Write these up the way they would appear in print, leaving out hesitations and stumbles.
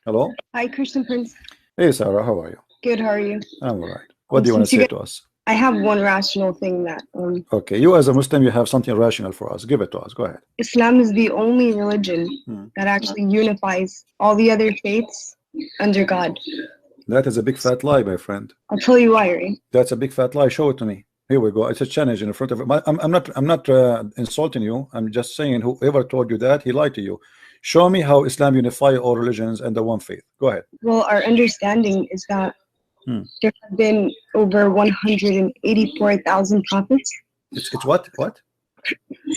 Hello. Hi, Christian Prince. Hey, Sarah. How are you? Good, how are you? I'm all right. What do you want to Since you say get, to us? I have one rational thing that Okay, you as a Muslim, you have something rational for us. Give it to us. Go ahead. Islam is the only religion that actually unifies all the other faiths under God. That is a big fat lie, my friend. I'll tell you why, right? That's a big fat lie. Show it to me. Here we go. It's a challenge in front of it. I'm not insulting you. I'm just saying whoever told you that, he lied to you. Show me how Islam unify all religions under one faith. Go ahead. Well, our understanding is that there have been over 184,000 prophets. It's what? What?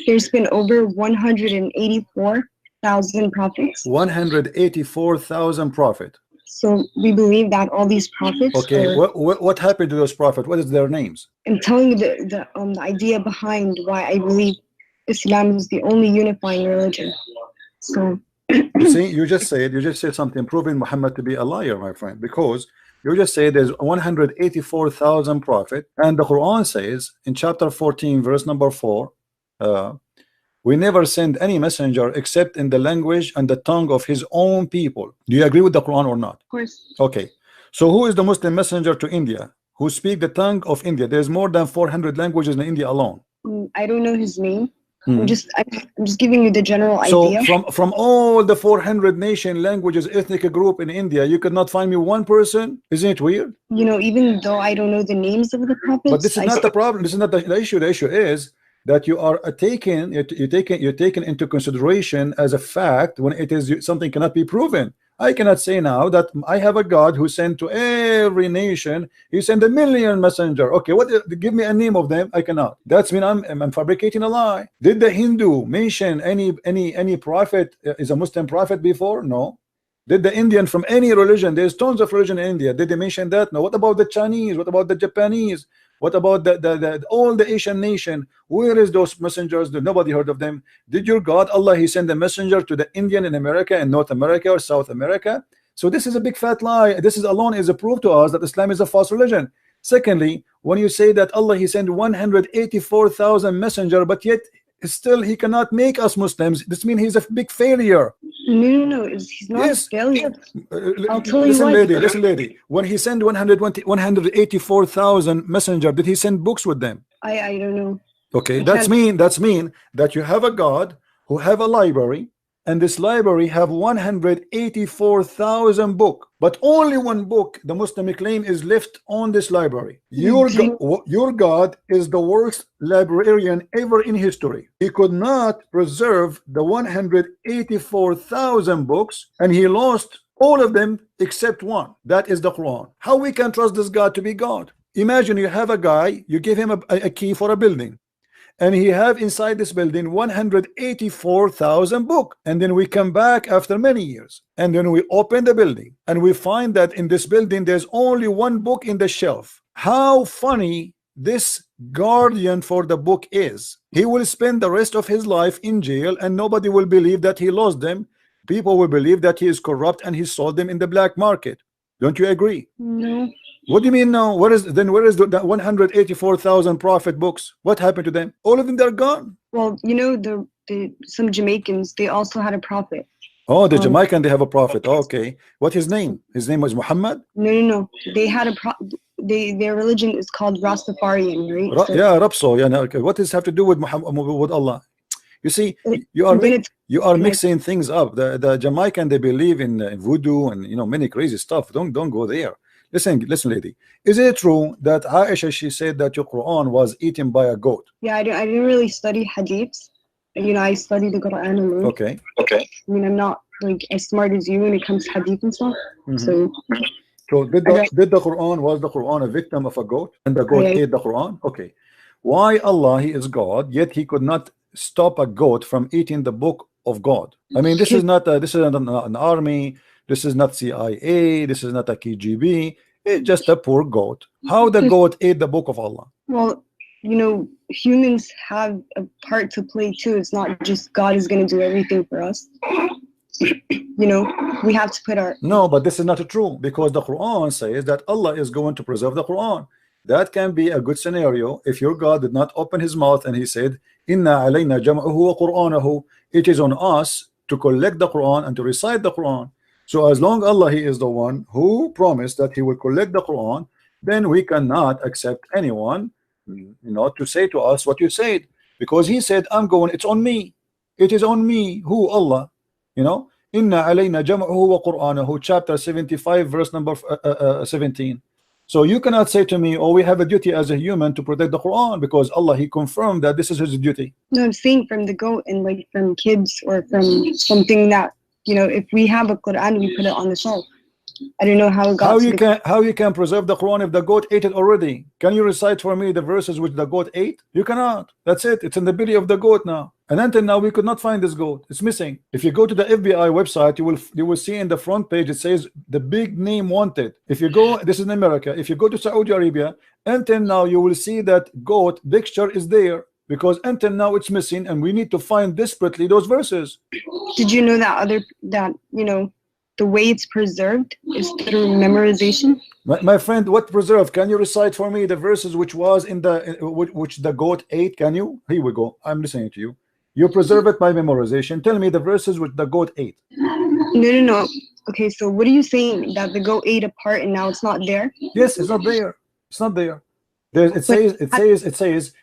There's been over 184,000 prophets. 184,000 prophets. So we believe that all these prophets. Okay, what happened to those prophets? What is their names? I'm telling you the idea behind why I believe Islam is the only unifying religion. So you see, you just said something proving Muhammad to be a liar, my friend, because you just say there's 184,000 prophets, and the Quran says in chapter 14, verse number 4, we never send any messenger except in the language and the tongue of his own people. Do you agree with the Quran or not? Of course. Okay. So who is the Muslim messenger to India who speak the tongue of India? There's more than 400 languages in India alone. I don't know his name. I'm just giving you the general idea. So from all the 400 nation languages ethnic group in India, you could not find me one person? Isn't it weird? You know, even though I don't know the names of the prophets. But this is not the problem. This is not the issue. The issue is that you are taken into consideration as a fact when it is something cannot be proven. I cannot say now that I have a God who sent to every nation. He sent 1 million messenger. Okay, what? Give me a name of them. I cannot. That's mean I'm fabricating a lie. Did the Hindu mention any prophet is a Muslim prophet before? No. Did the Indian from any religion? There's tons of religion in India. Did they mention that? No. What about the Chinese? What about the Japanese? What about all the Asian nation? Where is those messengers? Nobody heard of them. Did your God Allah he send a messenger to the Indian in America and North America or South America? So this is a big fat lie. This is alone is a proof to us that Islam is a false religion. Secondly, when you say that Allah he sent 184,000 messenger, but yet still he cannot make us Muslims, this means he's a big failure. No, he's not a failure. I'll tell you listen, why. Listen, lady. When he sent 184,000 messenger, did he send books with them? I don't know. Okay, that's mean that you have a God who have a library, and this library have 184,000 book, but only one book the Muslim claim is left on this library. Your God is the worst librarian ever in history. He could not preserve the 184,000 books, and he lost all of them except one. That is the Quran. How we can trust this God to be God? Imagine you have a guy, you give him a key for a building, and he have inside this building 184,000 book, and then we come back after many years, and then we open the building and we find that in this building there's only one book in the shelf. How funny this guardian for the book is. He will spend the rest of his life in jail, and nobody will believe that he lost them. People will believe that he is corrupt and he sold them in the black market. Don't you agree? No. What do you mean no? Where is the 184,000 prophet books? What happened to them? All of them, they're gone. Well, you know, some Jamaicans, they also had a prophet. Oh, the Jamaican, they have a prophet. Okay, what his name? His name was Muhammad. No. They had their religion is called Rastafarian, right? Yeah, Rapso. Yeah. Okay. What does this have to do with Muhammad, with Allah? You see, you are mixing things up. The Jamaican, they believe in voodoo and many crazy stuff. Don't go there. Listen, lady. Is it true that Aisha, she said that your Quran was eaten by a goat? Yeah, I didn't really study hadiths. I study the Quran alone. Okay. I mean, I'm not like as smart as you when it comes to hadith and stuff. So did the Quran, was the Quran a victim of a goat, and the goat ate the Quran? Okay. Why Allah, he is God, yet he could not stop a goat from eating the book of God? I mean, this is not an army. This is not CIA. This is not a KGB. It's just a poor goat. How the goat ate the book of Allah? Well, humans have a part to play too. It's not just God is going to do everything for us. We have to put our... No, but this is not true, because the Quran says that Allah is going to preserve the Quran. That can be a good scenario if your God did not open his mouth and he said, Inna alayna jam'ahu wa Qur'anahu. It is on us to collect the Quran and to recite the Quran. So as long Allah He is the one who promised that He will collect the Quran, then we cannot accept anyone, to say to us what you said, because He said, I'm going, it's on me, it is on me. Who? Allah. Inna alayna jam'uhu wa qur'anahu, chapter 75 verse number 17. So you cannot say to me, oh, we have a duty as a human to protect the Quran, because Allah He confirmed that this is His duty. No, I'm saying from the goat and like from kids or from something that, if we have a Quran, we put it on the shelf. I don't know how it got how you can preserve the Quran if the goat ate it already? Can you recite for me the verses which the goat ate? You cannot. That's it. It's in the belly of the goat now. And until now we could not find this goat. It's missing. If you go to the FBI website, you will see in the front page it says the big name wanted. If you go, this is in America. If you go to Saudi Arabia, until now you will see that goat picture is there, because until now it's missing, and we need to find desperately those verses. Did you know that the way it's preserved is through memorization? My friend, what preserved? Can you recite for me the verses which was in which the goat ate? Can you? Here we go. I'm listening to you. You preserve it by memorization. Tell me the verses which the goat ate. No. Okay, so what are you saying? That the goat ate a part and now it's not there? Yes, it's not there. It's not there. It says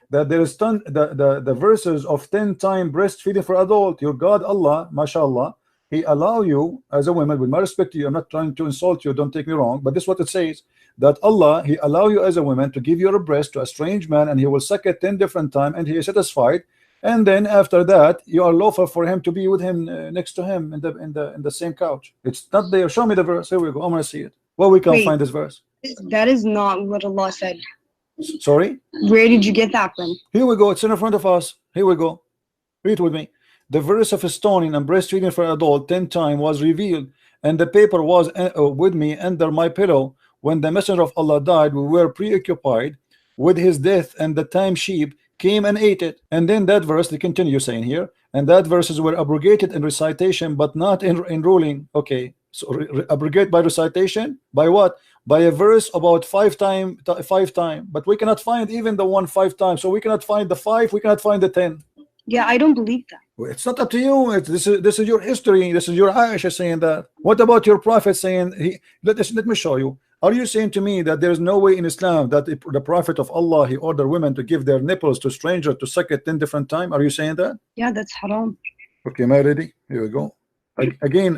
that there is the verses of 10 times breastfeeding for adult. Your God Allah, mashallah, He allow you as a woman, with my respect to you, I'm not trying to insult you, don't take me wrong, but this is what it says, that Allah, He allow you as a woman to give your breast to a strange man, and he will suck it 10 different times, and he is satisfied, and then after that you are lawful for him to be with him, next to him in the same couch. It's not there. Show me the verse. Here we go. I'm gonna see it. Well, we can't find this verse. That is not what Allah said. Sorry? Where did you get that from? Here we go. It's in front of us. Here we go. Read with me. The verse of stoning and breastfeeding for an adult 10 times was revealed, and the paper was with me under my pillow. When the messenger of Allah died, we were preoccupied with his death, and the time sheep came and ate it. And then that verse, they continue saying here, and that verses were abrogated in recitation, but not in ruling. Okay, so abrogate by recitation, by what? By a verse about 5 times, but we cannot find even the 1 5 times. So we cannot find the 5, we cannot find the 10. Yeah, I don't believe that. Well, it's not up to you. This is your history. This is your Aisha saying that. What about your prophet saying let me show you. Are you saying to me that there is no way in Islam that the prophet of Allah, he ordered women to give their nipples to strangers to suck it 10 different times? Are you saying that? Yeah, that's haram. Okay, am I ready? Here we go. Again,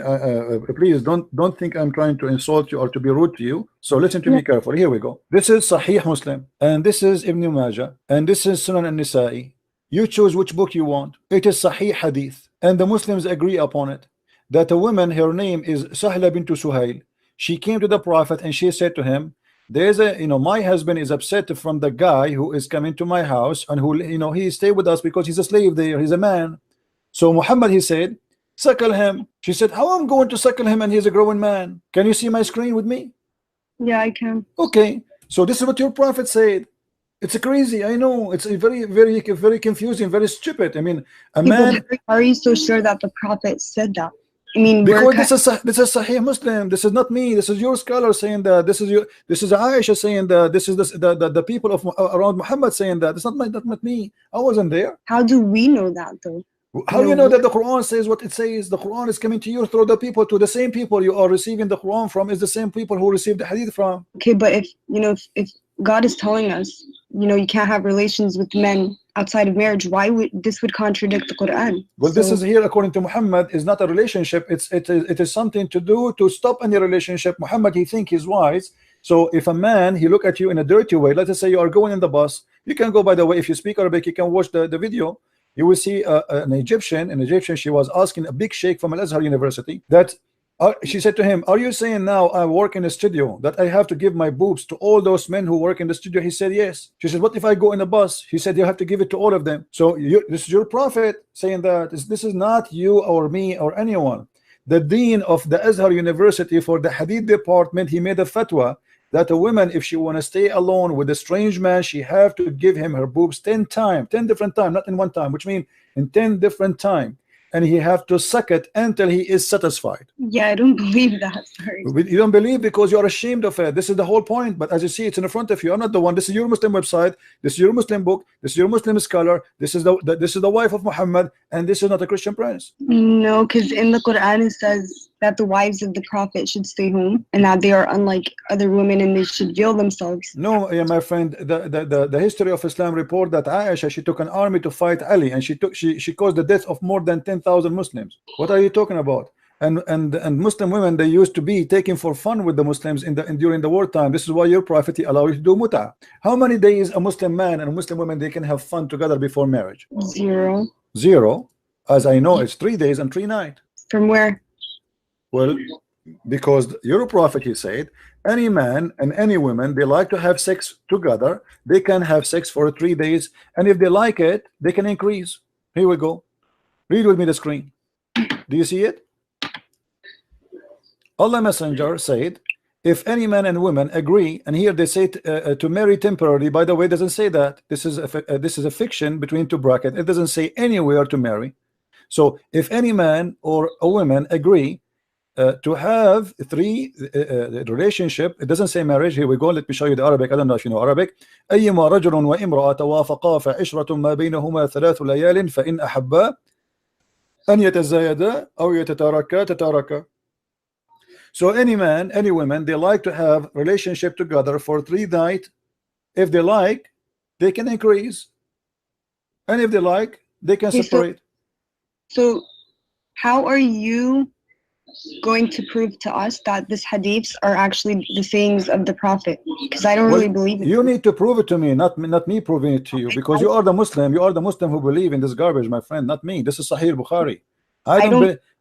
please don't think I'm trying to insult you or to be rude to you. So listen to me carefully. Here we go. This is Sahih Muslim, and this is Ibn Majah, and this is Sunan an-Nisa'i. You choose which book you want. It is Sahih Hadith, and the Muslims agree upon it, that a woman, her name is Sahla bint Suhail. She came to the Prophet and she said to him, there's my husband is upset from the guy who is coming to my house, and who he stay with us because he's a slave there, he's a man. So Muhammad, he said, suckle him. She said, how I'm going to suckle him and he's a growing man? Can you see my screen with me? Yeah, I can. Okay, so this is what your Prophet said. It's crazy. I know it's very confusing, very stupid. I mean, man. Are you so sure that the Prophet said that? I mean, because this is Sahih Muslim. This is not me. This is your scholar saying that. This is Aisha saying that. This is the people of around Muhammad saying that. It's not me. I wasn't there. How do we know that though? How do you know that the Quran says what it says? The Quran is coming to you through the people, to the same people you are receiving the Quran from is the same people who received the Hadith from. Okay, but if God is telling us, you can't have relations with men outside of marriage, why would this contradict the Quran? Well, this is here according to Muhammad is not a relationship. It is something to do to stop any relationship. Muhammad, he think he's wise. So if a man, he look at you in a dirty way, let us say you are going in the bus, you can go, by the way, if you speak Arabic, you can watch the video. You will see an Egyptian, she was asking a big sheikh from Al-Azhar University that she said to him, are you saying now I work in a studio that I have to give my boobs to all those men who work in the studio? He said yes. She said, what if I go in a bus? He said, you have to give it to all of them. So this is your Prophet saying that. This is not you or me or anyone. The dean of the Azhar University for the Hadith department, he made a fatwa that a woman, if she want to stay alone with a strange man, she have to give him her boobs 10 times, 10 different times, not in one time, which means in 10 different times. And he have to suck it until he is satisfied. Yeah, I don't believe that. Sorry. You don't believe because you are ashamed of it. This is the whole point. But as you see, it's in front of you. I'm not the one. This is your Muslim website. This is your Muslim book. This is your Muslim scholar. This is the wife of Muhammad, and this is not a Christian prince. No, because in the Quran it says that the wives of the Prophet should stay home and that they are unlike other women and they should veil themselves. No, yeah, my friend, the history of Islam report that Aisha, she took an army to fight Ali, and she caused the death of more than 10,000 Muslims. What are you talking about? And Muslim women, they used to be taken for fun with the Muslims during the wartime. This is why your prophet allowed you to do muta. How many days a Muslim man and a Muslim woman they can have fun together before marriage? 0. 0. As I know, it's 3 days and 3 nights. From where? Well, because your prophet, he said, any man and any woman, they like to have sex together, they can have sex for 3 days, and if they like it, they can increase. Here we go. Read with me the screen. Do you see it? Allah Messenger said, if any man and woman agree, and here they say to marry temporarily. By the way, it doesn't say that. This is a fiction between two brackets. It doesn't say anywhere to marry. So if any man or a woman agree to have 3 relationship, it doesn't say marriage. Here we go. Let me show you the Arabic. I don't know if you know Arabic. أيما رجل وامرأة توافقا فعشرة ما بينهما 3 ليال فإن أحبا أن يتزايدا أو يتتاركا تتاركا. So any man, any woman, they like to have relationship together for 3 nights. If they like, they can increase, and if they like, they can separate. So how are you going to prove to us that these hadiths are actually the sayings of the Prophet? Because I don't really believe it. You need to prove it to me, not me proving it to you, because you are the Muslim. You are the Muslim who believe in this garbage, my friend, not me. This is Sahih Bukhari.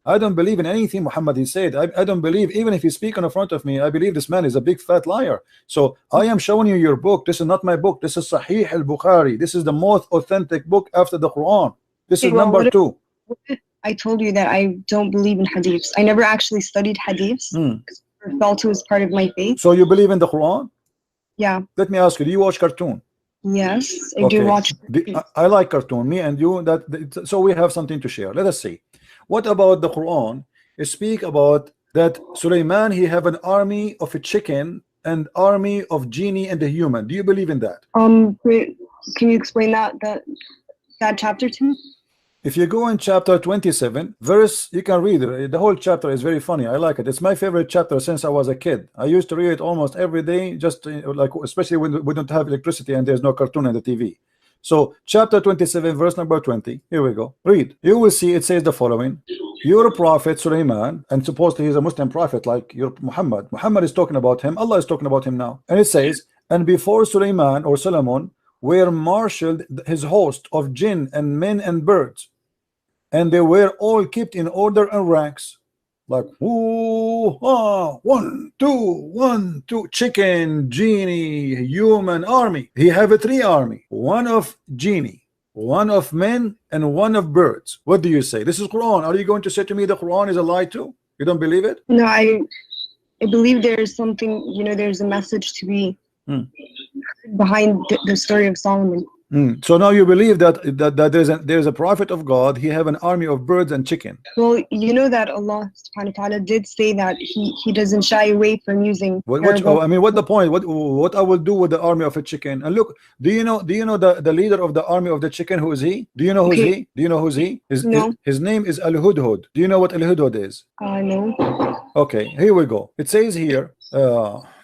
I don't believe in anything Muhammad he said. I don't believe, even if he speak in front of me, I believe this man is a big fat liar. So I am showing you your book. This is not my book. This is Sahih al-Bukhari. This is the most authentic book after the Quran. This is number 2. I told you that I don't believe in hadiths. I never actually studied hadiths. I felt it was part of my faith. So you believe in the Quran? Yeah. Let me ask you, do you watch cartoon? Yes, I do watch. I like cartoon. Me and you, so we have something to share. Let us see. What about the Quran? It speak about that Sulaiman, he have an army of a chicken and army of genie and a human. Do you believe in that? Can you explain that chapter to me? If you go in chapter 27 verse, you can read it. The whole chapter is very funny. I like it. It's my favorite chapter since I was a kid. I used to read it almost every day, just like, especially when we don't have electricity and there's no cartoon on the TV. So chapter 27 verse number 20, here we go. Read. You will see it says the following: your prophet Sulaiman, and supposedly he's a Muslim prophet like your Muhammad is talking about him, Allah is talking about him now, and it says, and before Sulaiman or Solomon were marshaled his host of jinn and men and birds, and they were all kept in order and ranks, like 1 2 chicken, genie, human army. He have a 3 army, 1 of genie, 1 of men, and 1 of birds. What do you say? This is Quran. Are you going to say to me the Quran is a lie too? You don't believe it? No, I believe there's something, there's a message to be behind the story of Solomon. So now you believe that there's a prophet of God. He have an army of birds and chicken. Well, you know that Allah subhanahu wa ta'ala did say that he doesn't shy away from using I mean, what the point? What I will do with the army of a chicken? And look, do you know the leader of the army of the chicken? Who is he? Do you know who's he? Do you know who's he? His name is Al-Hudhud. Do you know what Al-Hudhud is? No. Okay, here we go. It says here,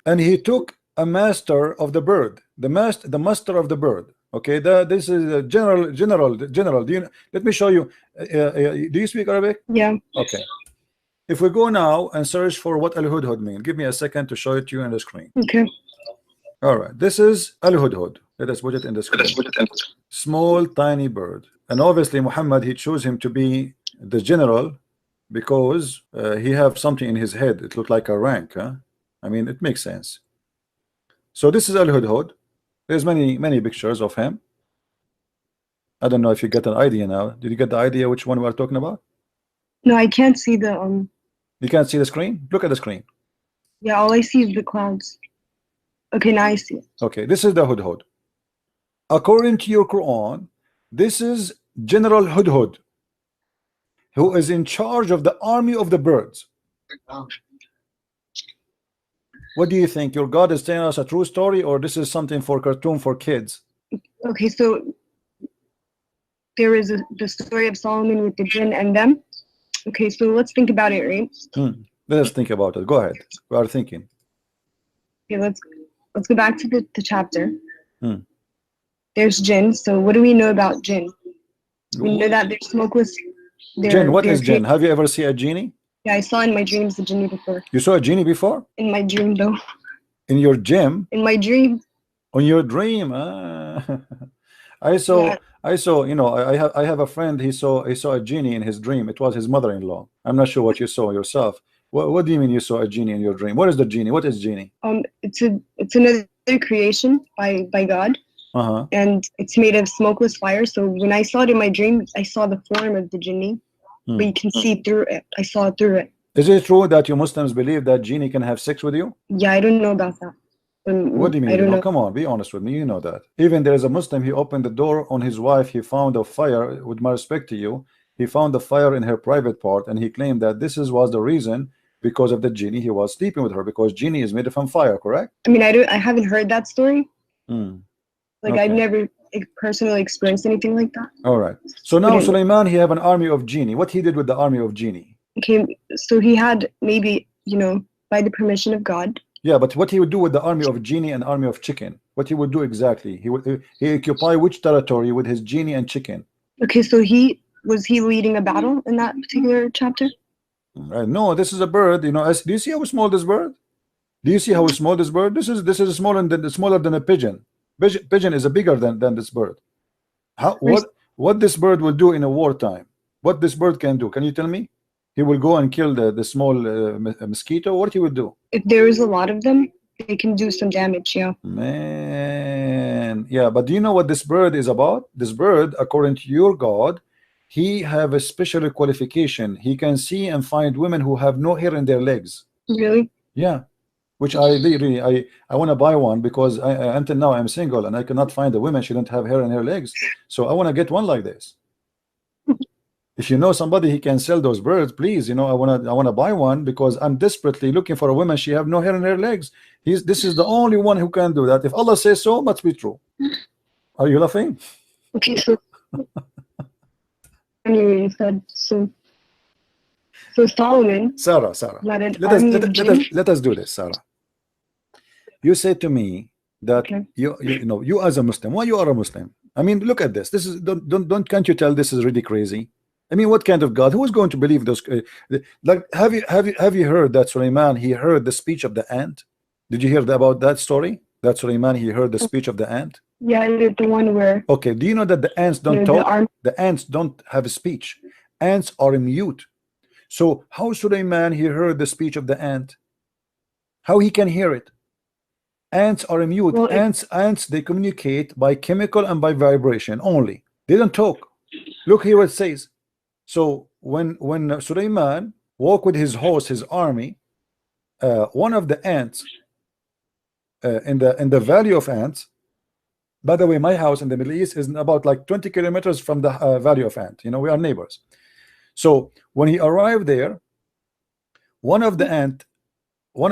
and he took a master of the bird, the master of the bird. Okay, this is a general. Do you? Let me show you. Do you speak Arabic? Yeah. Okay. If we go now and search for what Al-Hudhud mean, give me a second to show it to you on the screen. Okay. All right. This is Al-Hudhud. Let us put it in the screen. Small, tiny bird, and obviously Muhammad, he chose him to be the general because he have something in his head. It looked like a rank. Huh? I mean, it makes sense. So this is Al-Hudhud. There's many pictures of him. I don't know if you get an idea now. Did you get the idea which one we are talking about? No, I can't see the You can't see the screen? Look at the screen. Yeah, all I see is the clouds. Okay, now I see it. Okay, this is the Hudhud. According to your Quran, this is General Hudhud, who is in charge of the army of the birds. What do you think? Your God is telling us a true story, or this is something for cartoon for kids? Okay, so there is the story of Solomon with the jinn and them. Okay, so let's think about it, right? Let us think about it. Go ahead. We are thinking. Okay, let's go back to the chapter. Hmm. There's jinn. So what do we know about jinn? We know that they're smokeless. Jinn, what they're is jinn? Have you ever seen a genie? Yeah, I saw in my dreams the genie before. You saw a genie before? In my dream, though. In your gym? In my dream. On your dream? Ah. I saw, you know, I have a friend. He saw a genie in his dream. It was his mother-in-law. I'm not sure what you saw yourself. What do you mean you saw a genie in your dream? What is the genie? What is genie? It's another creation by God. Uh-huh. And it's made of smokeless fire. So when I saw it in my dream, I saw the form of the genie, but you can see through it. I saw through it. Is it true that you Muslims believe that genie can have sex with you? Yeah, I don't know about that. What do you mean? I don't know. Come on, be honest with me. You know that. Even there is a Muslim, he opened the door on his wife. He found a fire. With my respect to you, he found the fire in her private part, and he claimed that was the reason, because of the genie. He was sleeping with her because genie is made from fire. Correct? I mean, I haven't heard that story. Like, Okay. I've never personally experienced anything like that. All right. So now Sulaiman, he have an army of genie. What he did with the army of genie? Okay, so he had maybe, you know, by the permission of God. Yeah, but what he would do with the army of genie and army of chicken? What he would do exactly? He occupy which territory with his genie and chicken? Okay, so was he leading a battle in that particular chapter? No, this is a bird. You know, do you see how small this bird? Do you see how small this bird? This is smaller than a pigeon. Pigeon is bigger than this bird. What this bird will do in a wartime? What this bird can do? Can you tell me? He will go and kill the small mosquito. What he would do? If there is a lot of them, they can do some damage. Yeah. Man, yeah. But do you know what this bird is about? This bird, according to your God, he have a special qualification. He can see and find women who have no hair in their legs. Really? Yeah. Which I want to buy one, because until now I'm single and I cannot find a woman she don't have hair in her legs. So I want to get one like this. If you know somebody he can sell those birds, please, you know, I want to buy one, because I'm desperately looking for a woman. She have no hair in her legs. This is the only one who can do that. If Allah says so, must be true. Are you laughing? Okay, so anyway, you said so Solomon. Sarah, let us do this, Sarah. You said to me that you know, you as a Muslim, why you are a Muslim? I mean, look at this. This is can't you tell this is really crazy? I mean, what kind of God? Who is going to believe those? Like, have you heard that Sulaiman, he heard the speech of the ant? Did you hear about that story? That Sulaiman, he heard the speech of the ant. Yeah, the one where. Okay. Do you know that the ants don't talk? The ants don't have a speech. Ants are mute. So how Sulaiman, he heard the speech of the ant? How he can hear it? Ants are mute. Well, ants they communicate by chemical and by vibration only. They don't talk. Look here what it says. So when Sulaiman walked with his host, his army, one of the ants in the valley of ants. By the way, my house in the Middle East is about like 20 kilometers from the valley of ant. You know, we are neighbors. So when he arrived there, one of the ant, when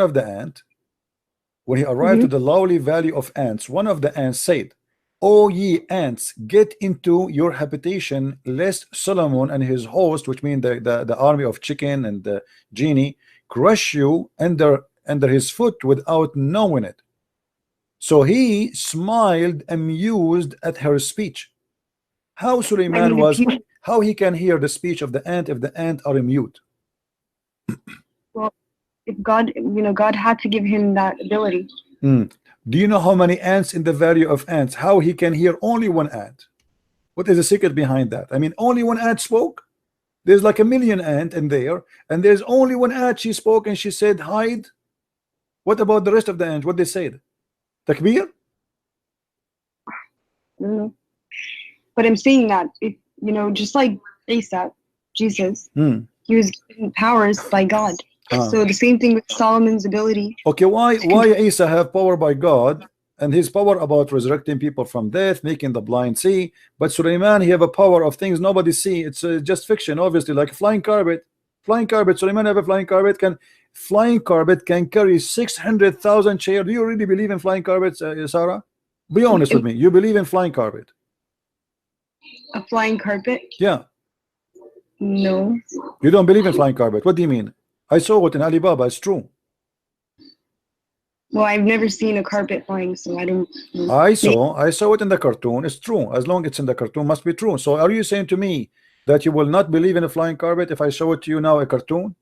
he arrived to the lowly valley of ants, one of the ants said, "O ye ants, get into your habitation, lest Solomon and his host," which mean the army of chicken and the genie, "crush you under his foot without knowing it." So he smiled, amused at her speech. How Sulaiman how he can hear the speech of the ant if the ant are mute? Well, if God, you know, God had to give him that ability. Do you know how many ants in the valley of ants? How he can hear only one ant? What is the secret behind that? I mean, only one ant spoke. There's like a million ants in there, and there's only one ant. She spoke and she said, "Hide." What about the rest of the ants? What they said? Takbir? But I'm saying that, if you know, just like Isa, Jesus, he was given powers by God. So the same thing with Solomon's ability. Okay, why Isa have power by God, and his power about resurrecting people from death, making the blind see, but Sulaiman, he have a power of things nobody see. It's just fiction, obviously, like a flying carpet. Sulaiman have a flying carpet. Flying carpet can carry 600,000 chairs. Do you really believe in flying carpets, Sarah? Be honest with me. You believe in flying carpet? A flying carpet? Yeah. No. You don't believe in flying carpet. What do you mean? I saw it in Alibaba. It's true. Well, I've never seen a carpet flying, so I don't know. I saw it in the cartoon. It's true. As long as it's in the cartoon, must be true. So are you saying to me that you will not believe in a flying carpet if I show it to you now, a cartoon?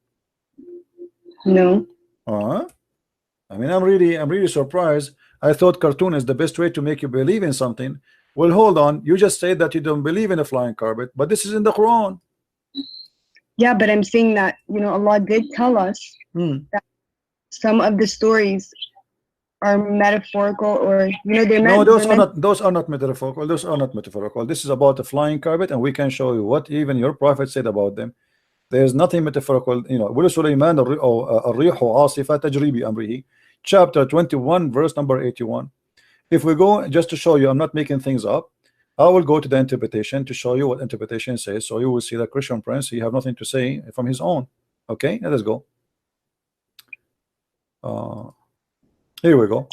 No. I mean, I'm really surprised. I thought cartoon is the best way to make you believe in something. Well, hold on. You just said that you don't believe in a flying carpet, but this is in the Quran. Yeah, but I'm saying that, you know, Allah did tell us that some of the stories are metaphorical, or, you know, they're meant. No, those are not metaphorical. Those are not metaphorical. This is about a flying carpet, and we can show you what even your prophet said about them. There's nothing metaphorical. You know, Sulaiman الريح عاصفة تجري بأمره, chapter 21, verse number 81. If we go, just to show you, I'm not making things up. I will go to the interpretation to show you what interpretation says. So you will see that Christian Prince, he have nothing to say from his own. Okay, let us go. Here we go.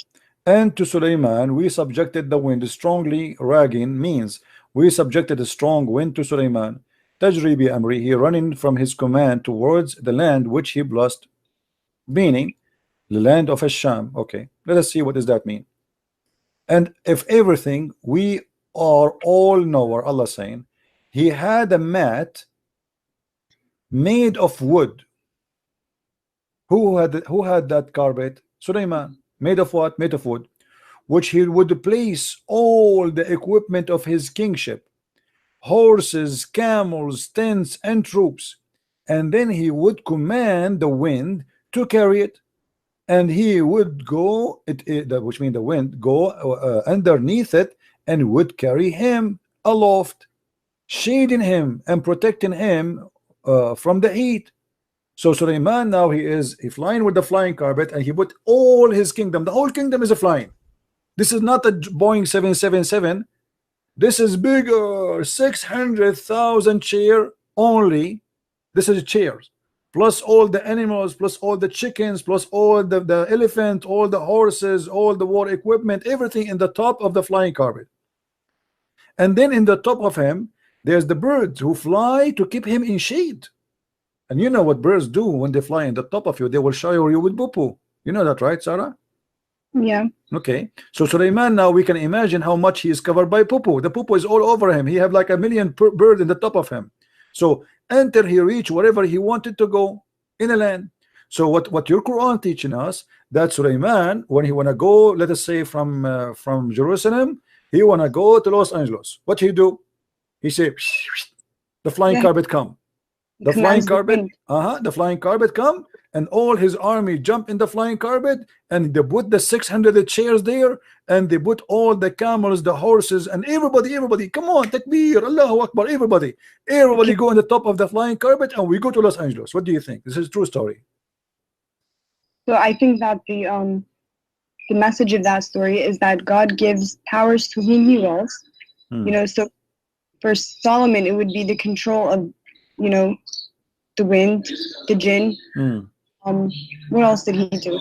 And to Sulaiman we subjected the wind strongly. Ragging means we subjected a strong wind to Sulaiman. Tajri bi amri, he running from his command towards the land which he blessed, meaning the land of Asham. Okay, let us see what does that mean. And if everything, we are all knower. Allah saying he had a mat made of wood. Who had that carpet? Sulaiman. Made of what? Made of wood, which he would place all the equipment of his kingship, horses, camels, tents, and troops, and then he would command the wind to carry it, and he would go which means the wind go underneath it and would carry him aloft, shading him and protecting him from the heat. So Sulaiman now he flying with the flying carpet, and he put all his kingdom, the whole kingdom is a flying. This is not a Boeing 777. This is bigger, 600,000 chair only. This is chairs, plus all the animals, plus all the chickens, plus all the elephant, all the horses, all the war equipment, everything in the top of the flying carpet. And then in the top of him, there's the birds who fly to keep him in shade. And you know what birds do when they fly in the top of you? They will shower you with poo-poo. You know that, right, Sarah? Yeah. Okay. So Sulaiman, now we can imagine how much he is covered by poo-poo. The poo-poo is all over him. He have like a million bird in the top of him. So until he reach wherever he wanted to go in a land. So what your Quran teaching us, that Sulaiman, when he want to go, let us say from Jerusalem, he want to go to Los Angeles. What he do? He say, the flying carpet come. The flying carpet, the flying carpet come, and all his army jump in the flying carpet, and they put the 600 chairs there, and they put all the camels, the horses, and everybody, come on, takbir, Allahu Akbar, everybody go on the top of the flying carpet, and we go to Los Angeles. What do you think? This is a true story. So I think that the message of that story is that God gives powers to whom he wills. You know, so for Solomon, it would be the control of, you know, the wind, the jinn. What else did he do?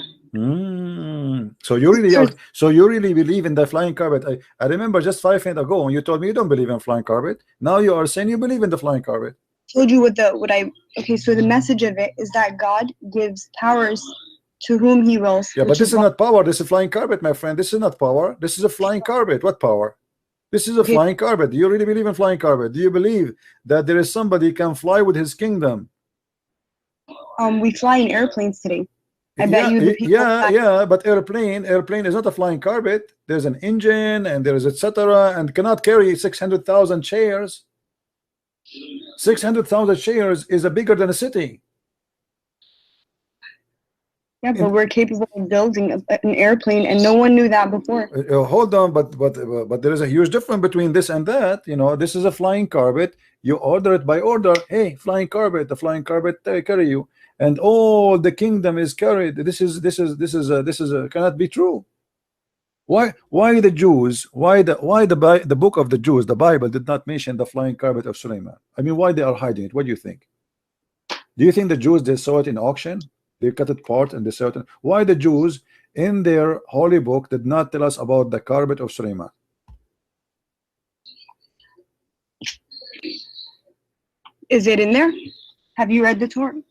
So you really believe in the flying carpet? I remember just 5 minutes ago when you told me you don't believe in flying carpet. Now you are saying you believe in the flying carpet. Told you okay, so the message of it is that God gives powers to whom he wills. Yeah, but this is not power. This is flying carpet, my friend. This is not power. This is a flying carpet. What power? This is a flying carpet. Do you really believe in flying carpet? Do you believe that there is somebody can fly with his kingdom? We fly in airplanes today. I bet you the people but airplane is not a flying carpet. There's an engine and there is etc. and cannot carry 600,000 chairs. 600,000 chairs is bigger than a city. Yeah, but we're capable of building an airplane, and no one knew that before. Hold on, but there is a huge difference between this and that. You know, this is a flying carpet. You order it by order. Hey, flying carpet, the flying carpet carry you, and all the kingdom is carried. This is cannot be true. Why the Jews? Why the book of the Jews, the Bible, did not mention the flying carpet of Sulaiman? I mean, why they are hiding it? What do you think? Do you think the Jews, they saw it in auction? They cut it apart and they sell it. Why the Jews in their holy book did not tell us about the carpet of Sulaiman? Is it in there? Have you read the Torah?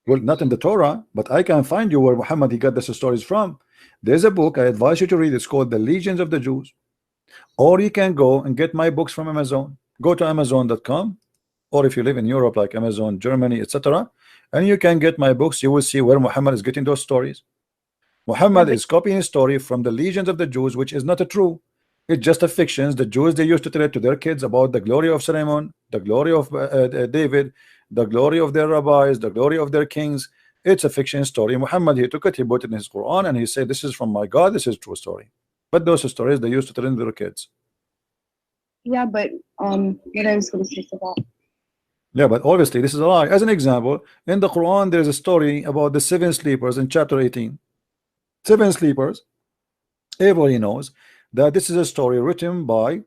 Well, not in the Torah, but I can find you where Muhammad he got these stories from. There's a book I advise you to read. It's called The Legions of the Jews. Or you can go and get my books from Amazon. Go to Amazon.com, or if you live in Europe, like Amazon, Germany, etc., and you can get my books. You will see where Muhammad is getting those stories. Muhammad is copying a story from the Legions of the Jews, which is not a true. It's just a fiction. The Jews, they used to tell it to their kids about the glory of Solomon, the glory of David, the glory of their rabbis, the glory of their kings. It's a fiction story. Muhammad, he took it, he put it in his Quran, and he said, this is from my God, this is a true story. But those stories they used to tell in their kids. Yeah, but what I was going to say about. Yeah, but obviously this is a lie. As an example, in the Quran there is a story about the 7 sleepers in chapter 18. 7 sleepers. Everybody knows that this is a story written by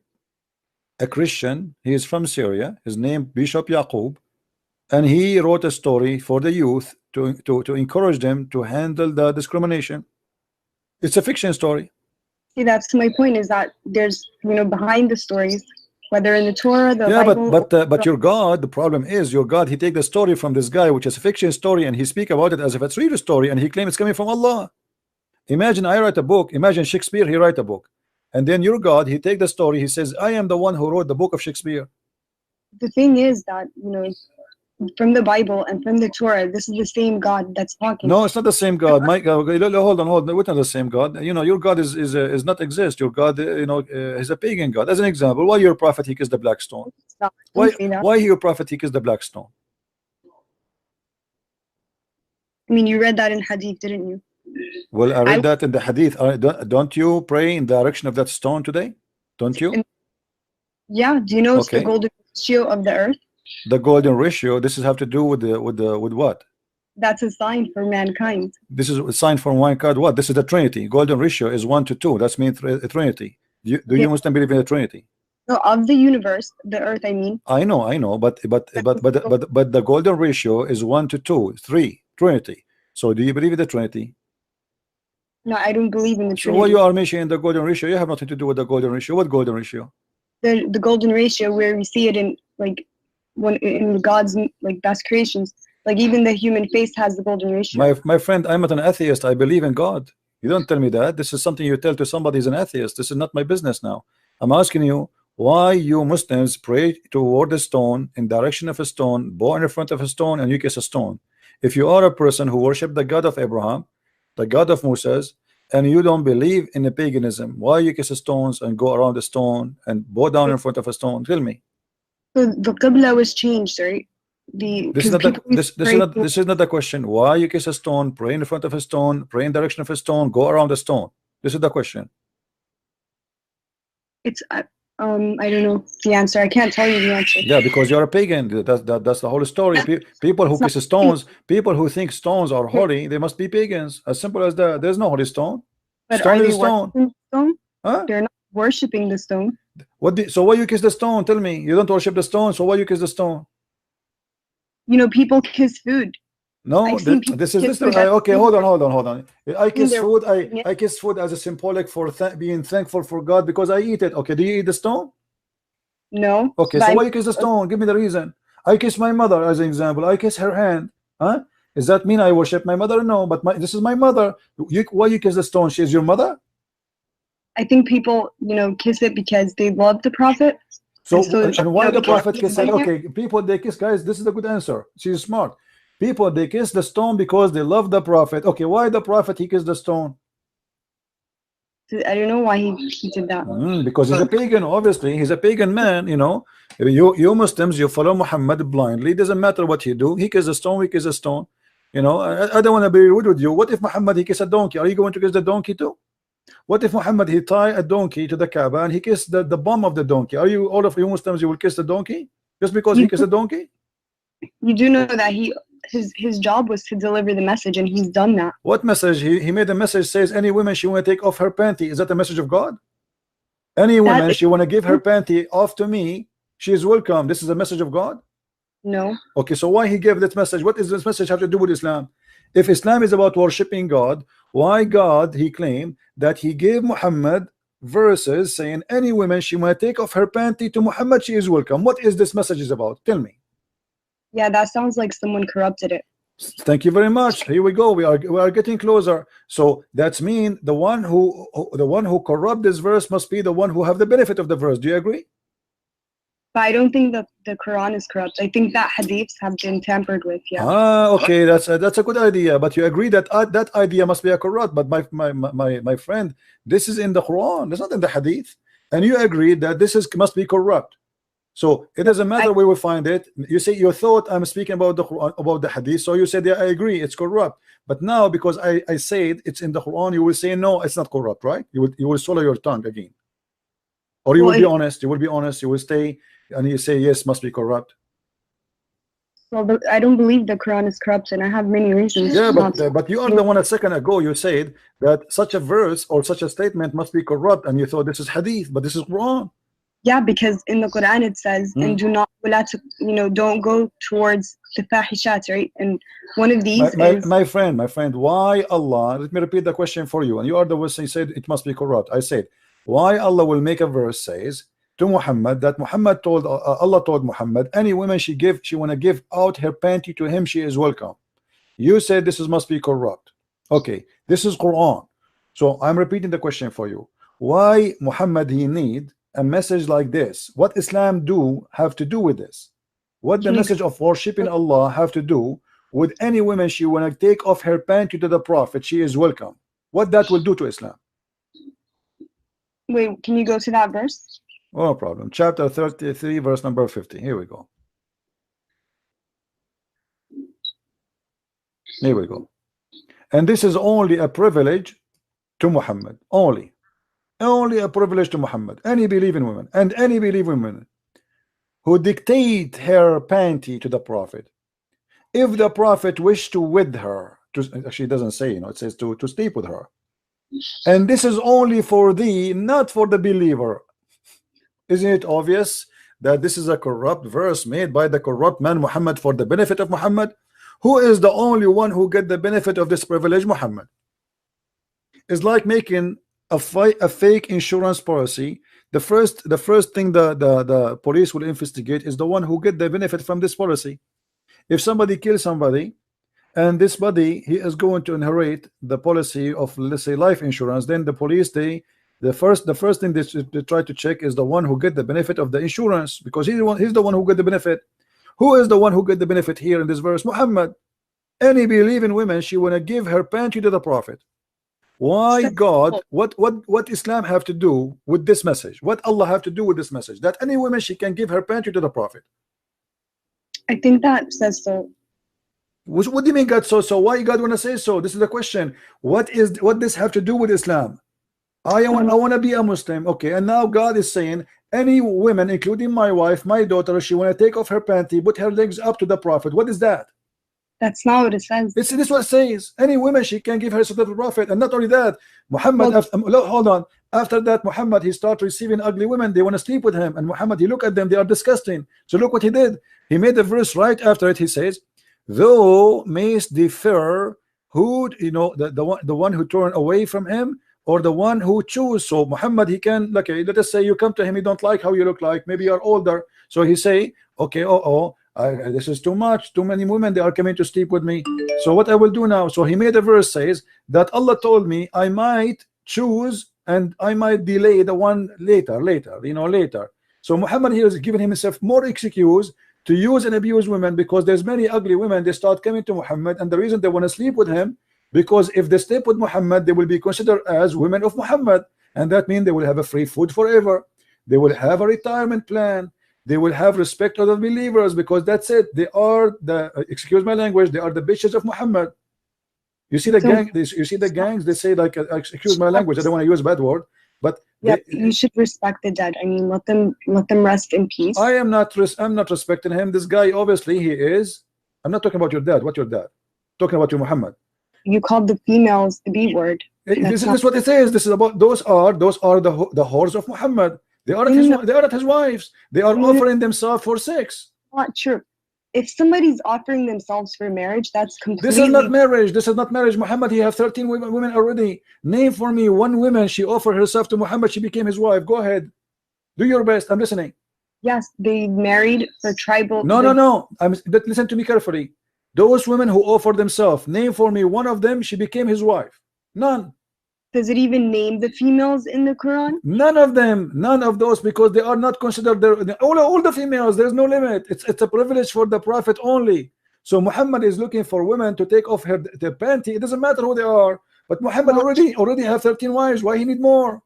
a Christian. He is from Syria. His name Bishop Yaqub, and he wrote a story for the youth to encourage them to handle the discrimination. It's a fiction story. See, that's my point, is that there's, behind the stories, whether in the Torah, the yeah, Bible, but your God, the problem is your God, he take the story from this guy, which is a fiction story, and he speak about it as if it's real story, and he claims it's coming from Allah. Imagine I write a book. Imagine Shakespeare, he write a book, and then your God, he take the story, he says, I am the one who wrote the book of Shakespeare. The thing is that, from the Bible and from the Torah, this is the same God that's talking. No, it's not the same God. My God, hold on. We're not the same God. Your God is not exist. Your God, is a pagan God. As an example, why your prophet he kissed the black stone? Why your prophet he kissed the black stone? I mean, you read that in Hadith, didn't you? Well, I read that in the Hadith. Don't you pray in the direction of that stone today? Don't you? Yeah. Do you know it's the golden ratio of the earth? The golden ratio. This is have to do with what? That's a sign for mankind. This is a sign for mankind. What? This is the Trinity. Golden ratio is 1 to 2. That means a Trinity. Do you Muslim believe in the Trinity? No, of the universe, the earth. I mean. I know, but the golden ratio is 1 to 2, 3. Trinity. So do you believe in the Trinity? No, I don't believe in the Trinity. So why you are mentioning the golden ratio? You have nothing to do with the golden ratio. What golden ratio? The golden ratio, where we see it in when in God's best creations, even the human face has the golden ratio. My friend, I'm not an atheist. I believe in God. You don't tell me that. This is something you tell to somebody who's an atheist. This is not my business now. I'm asking you why you Muslims pray toward a stone, in direction of a stone, bow in front of a stone, and you kiss a stone. If you are a person who worship the God of Abraham, the God of Moses, and you don't believe in the paganism, why you kiss stones and go around the stone and bow down in front of a stone? Tell me. So the Qibla was changed, right? This is not the question. Why you kiss a stone, pray in front of a stone, pray in direction of a stone, go around the stone? This is the question. It's I don't know the answer. I can't tell you the answer. Yeah, because you're a pagan. That's the whole story. People who kiss stones, people who think stones are holy, they must be pagans. As simple as that. There's no holy stone. But stone are is they stone. worshiping the stone? Huh? They're not worshiping the stone. So why you kiss the stone? Tell me. You don't worship the stone, so why you kiss the stone? People kiss food. No, this is okay. Hold on. I kiss food. I kiss food as a symbolic for being thankful for God because I eat it. Okay, do you eat the stone? No. Okay, so why you kiss the stone? Give me the reason. I kiss my mother as an example. I kiss her hand. Huh? Does that mean I worship my mother? No, but this is my mother. Why you kiss the stone? She is your mother? I think people, kiss it because they love the prophet. And why the prophet kiss it? Okay, people they kiss, guys. This is a good answer. She's smart. People they kiss the stone because they love the prophet. Okay, why the prophet he kissed the stone? I don't know why he did that. Because he's a pagan. Obviously, he's a pagan man. You Muslims, you follow Muhammad blindly. It doesn't matter what he do. He kiss a stone. We kiss a stone. I don't want to be rude with you. What if Muhammad he kiss a donkey? Are you going to kiss the donkey too? What if Muhammad he tie a donkey to the Kaaba and he kissed the bum of the donkey? Are you all of you Muslims you will kiss the donkey just because he kissed a donkey? You do know that his job was to deliver the message, and he's done that. What message? He made a message says any woman she want to take off her panty. Is that the message of God? Any woman she want to give her panty off to me, she is welcome. This is a message of God? No. Okay, so why he gave that message? What does this message have to do with Islam? If Islam is about worshiping God, why God he claimed that he gave Muhammad verses saying any woman she want to take off her panty to Muhammad, she is welcome? What is this message is about? Tell me. Yeah, that sounds like someone corrupted it. Thank you very much. Here we go. We are getting closer. So that's mean the one who corrupt this verse must be the one who have the benefit of the verse. Do you agree? But I don't think that the Quran is corrupt. I think that hadiths have been tampered with. Yeah. Okay, that's a good idea. But you agree that that idea must be a corrupt. But my friend, this is in the Quran. It's not in the hadith. And you agree that this must be corrupt. So it doesn't matter where we find it. You say you thought I'm speaking about the Quran, about the hadith, so you said, yeah, I agree, it's corrupt. But now because I said it's in the Quran, you will say no, it's not corrupt, right? You will swallow your tongue again, or you will be honest. You will be honest. You will stay and you say yes, must be corrupt. Well, I don't believe the Quran is corrupt, and I have many reasons. Yeah, but you are the one a second ago you said that such a verse or such a statement must be corrupt, and you thought this is hadith, but this is Quran. Yeah, because in the Quran it says, and do not, don't go towards the fahishat, right? And one of these is... My friend, why Allah, let me repeat the question for you, and you are the one who said it must be corrupt. I said, why Allah will make a verse says to Muhammad that Muhammad told, Allah told Muhammad, any woman she want to give out her panty to him, she is welcome. You said this must be corrupt. Okay, this is Quran. So I'm repeating the question for you. Why Muhammad he need a message like this? What Islam have to do with this? What the message of worshiping Allah have to do with any woman she want to take off her panty to the Prophet, she is welcome? What that will do to Islam? Wait, can you go to that verse? No problem. Chapter 33 verse number 50. Here we go. Here we go. And this is only a privilege to Muhammad, only a privilege to Muhammad, any believing woman and any believing woman who dictate her panty to the Prophet. If the Prophet wished to with her, actually it doesn't say, it says to sleep with her. And this is only for thee, not for the believer. Isn't it obvious that this is a corrupt verse made by the corrupt man Muhammad for the benefit of Muhammad? Who is the only one who get the benefit of this privilege? Muhammad. It's like making a fake insurance policy. The first thing the police will investigate is the one who get the benefit from this policy. If somebody kills somebody and this body he is going to inherit the policy of, let's say, life insurance, then the police the first thing they try to check is the one who get the benefit of the insurance, because he's the one who get the benefit. Who is the one who get the benefit here in this verse? Muhammad. Any believing woman, she want to give her panty to the Prophet. Why God, what Islam have to do with this message? What Allah have to do with this message? That any woman, she can give her panty to the Prophet. I think that says so. What do you mean God so? Why God want to say so? This is the question. What this have to do with Islam? I want to be a Muslim. Okay, and now God is saying any woman, including my wife, my daughter, she want to take off her panty, put her legs up to the Prophet. What is that? That's not what it says. This is what it says. Any woman, she can give herself to the Prophet. And not only that, Muhammad, hold on. After that, Muhammad, he started receiving ugly women. They want to sleep with him. And Muhammad, he look at them. They are disgusting. So look what he did. He made a verse right after it. He says, "Thou mayst defer who, the one who turn away from him, or the one who choose." So Muhammad, he can, okay, let us say you come to him, he don't like how you look like, maybe you're older. So he say, okay, this is too much, too many women, they are coming to sleep with me. So what I will do now? So he made a verse says that Allah told me I might choose and I might delay the one later. So Muhammad here is giving himself more excuse to use and abuse women, because there's many ugly women, they start coming to Muhammad, and the reason they want to sleep with him, because if they sleep with Muhammad, they will be considered as women of Muhammad, and that means they will have a free food forever. They will have a retirement plan. They will have respect of the believers, because that's it. They are the, excuse my language, they are the bitches of Muhammad. You see the gang. You see the gangs. They say like, excuse my language. I don't want to use a bad word, but yeah, you should respect the dead. I mean, let them rest in peace. I'm not respecting him. This guy, obviously, he is. I'm not talking about your dad. What your dad? Talking about your Muhammad. You called the females the B word. This is what it says. This is about those are the whores of Muhammad. They are not his wives. They are offering themselves for sex. Not true. If somebody's offering themselves for marriage, that's completely. This is not marriage. This is not marriage. Muhammad, he have 13 women already. Name for me one woman she offered herself to Muhammad. She became his wife. Go ahead. Do your best. I'm listening. Yes, they married for tribal. No. Listen to me carefully. Those women who offer themselves, name for me one of them, she became his wife. None. Does it even name the females in the Quran? None of them, none of those, because they are not considered all the females. There's no limit. It's a privilege for the Prophet only. So Muhammad is looking for women to take off their panty. It doesn't matter who they are. But Muhammad already have 13 wives. Why he need more?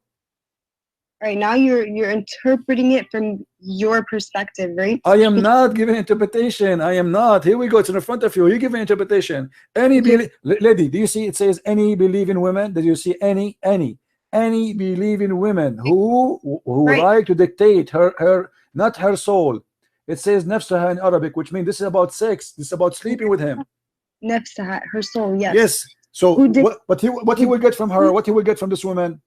Right, now you're interpreting it from your perspective, right? I am not giving interpretation. I am not. Here we go. It's in front of you. You give an interpretation. Any lady, do you see it says any believing women? Did you see any believing women who Right. like to dictate her not her soul? It says nafsaha in Arabic, which means this is about sex. This is about sleeping with him. Nafsaha, her soul, yes. Yes. So Who did- what he will get from her? What he will get from this woman?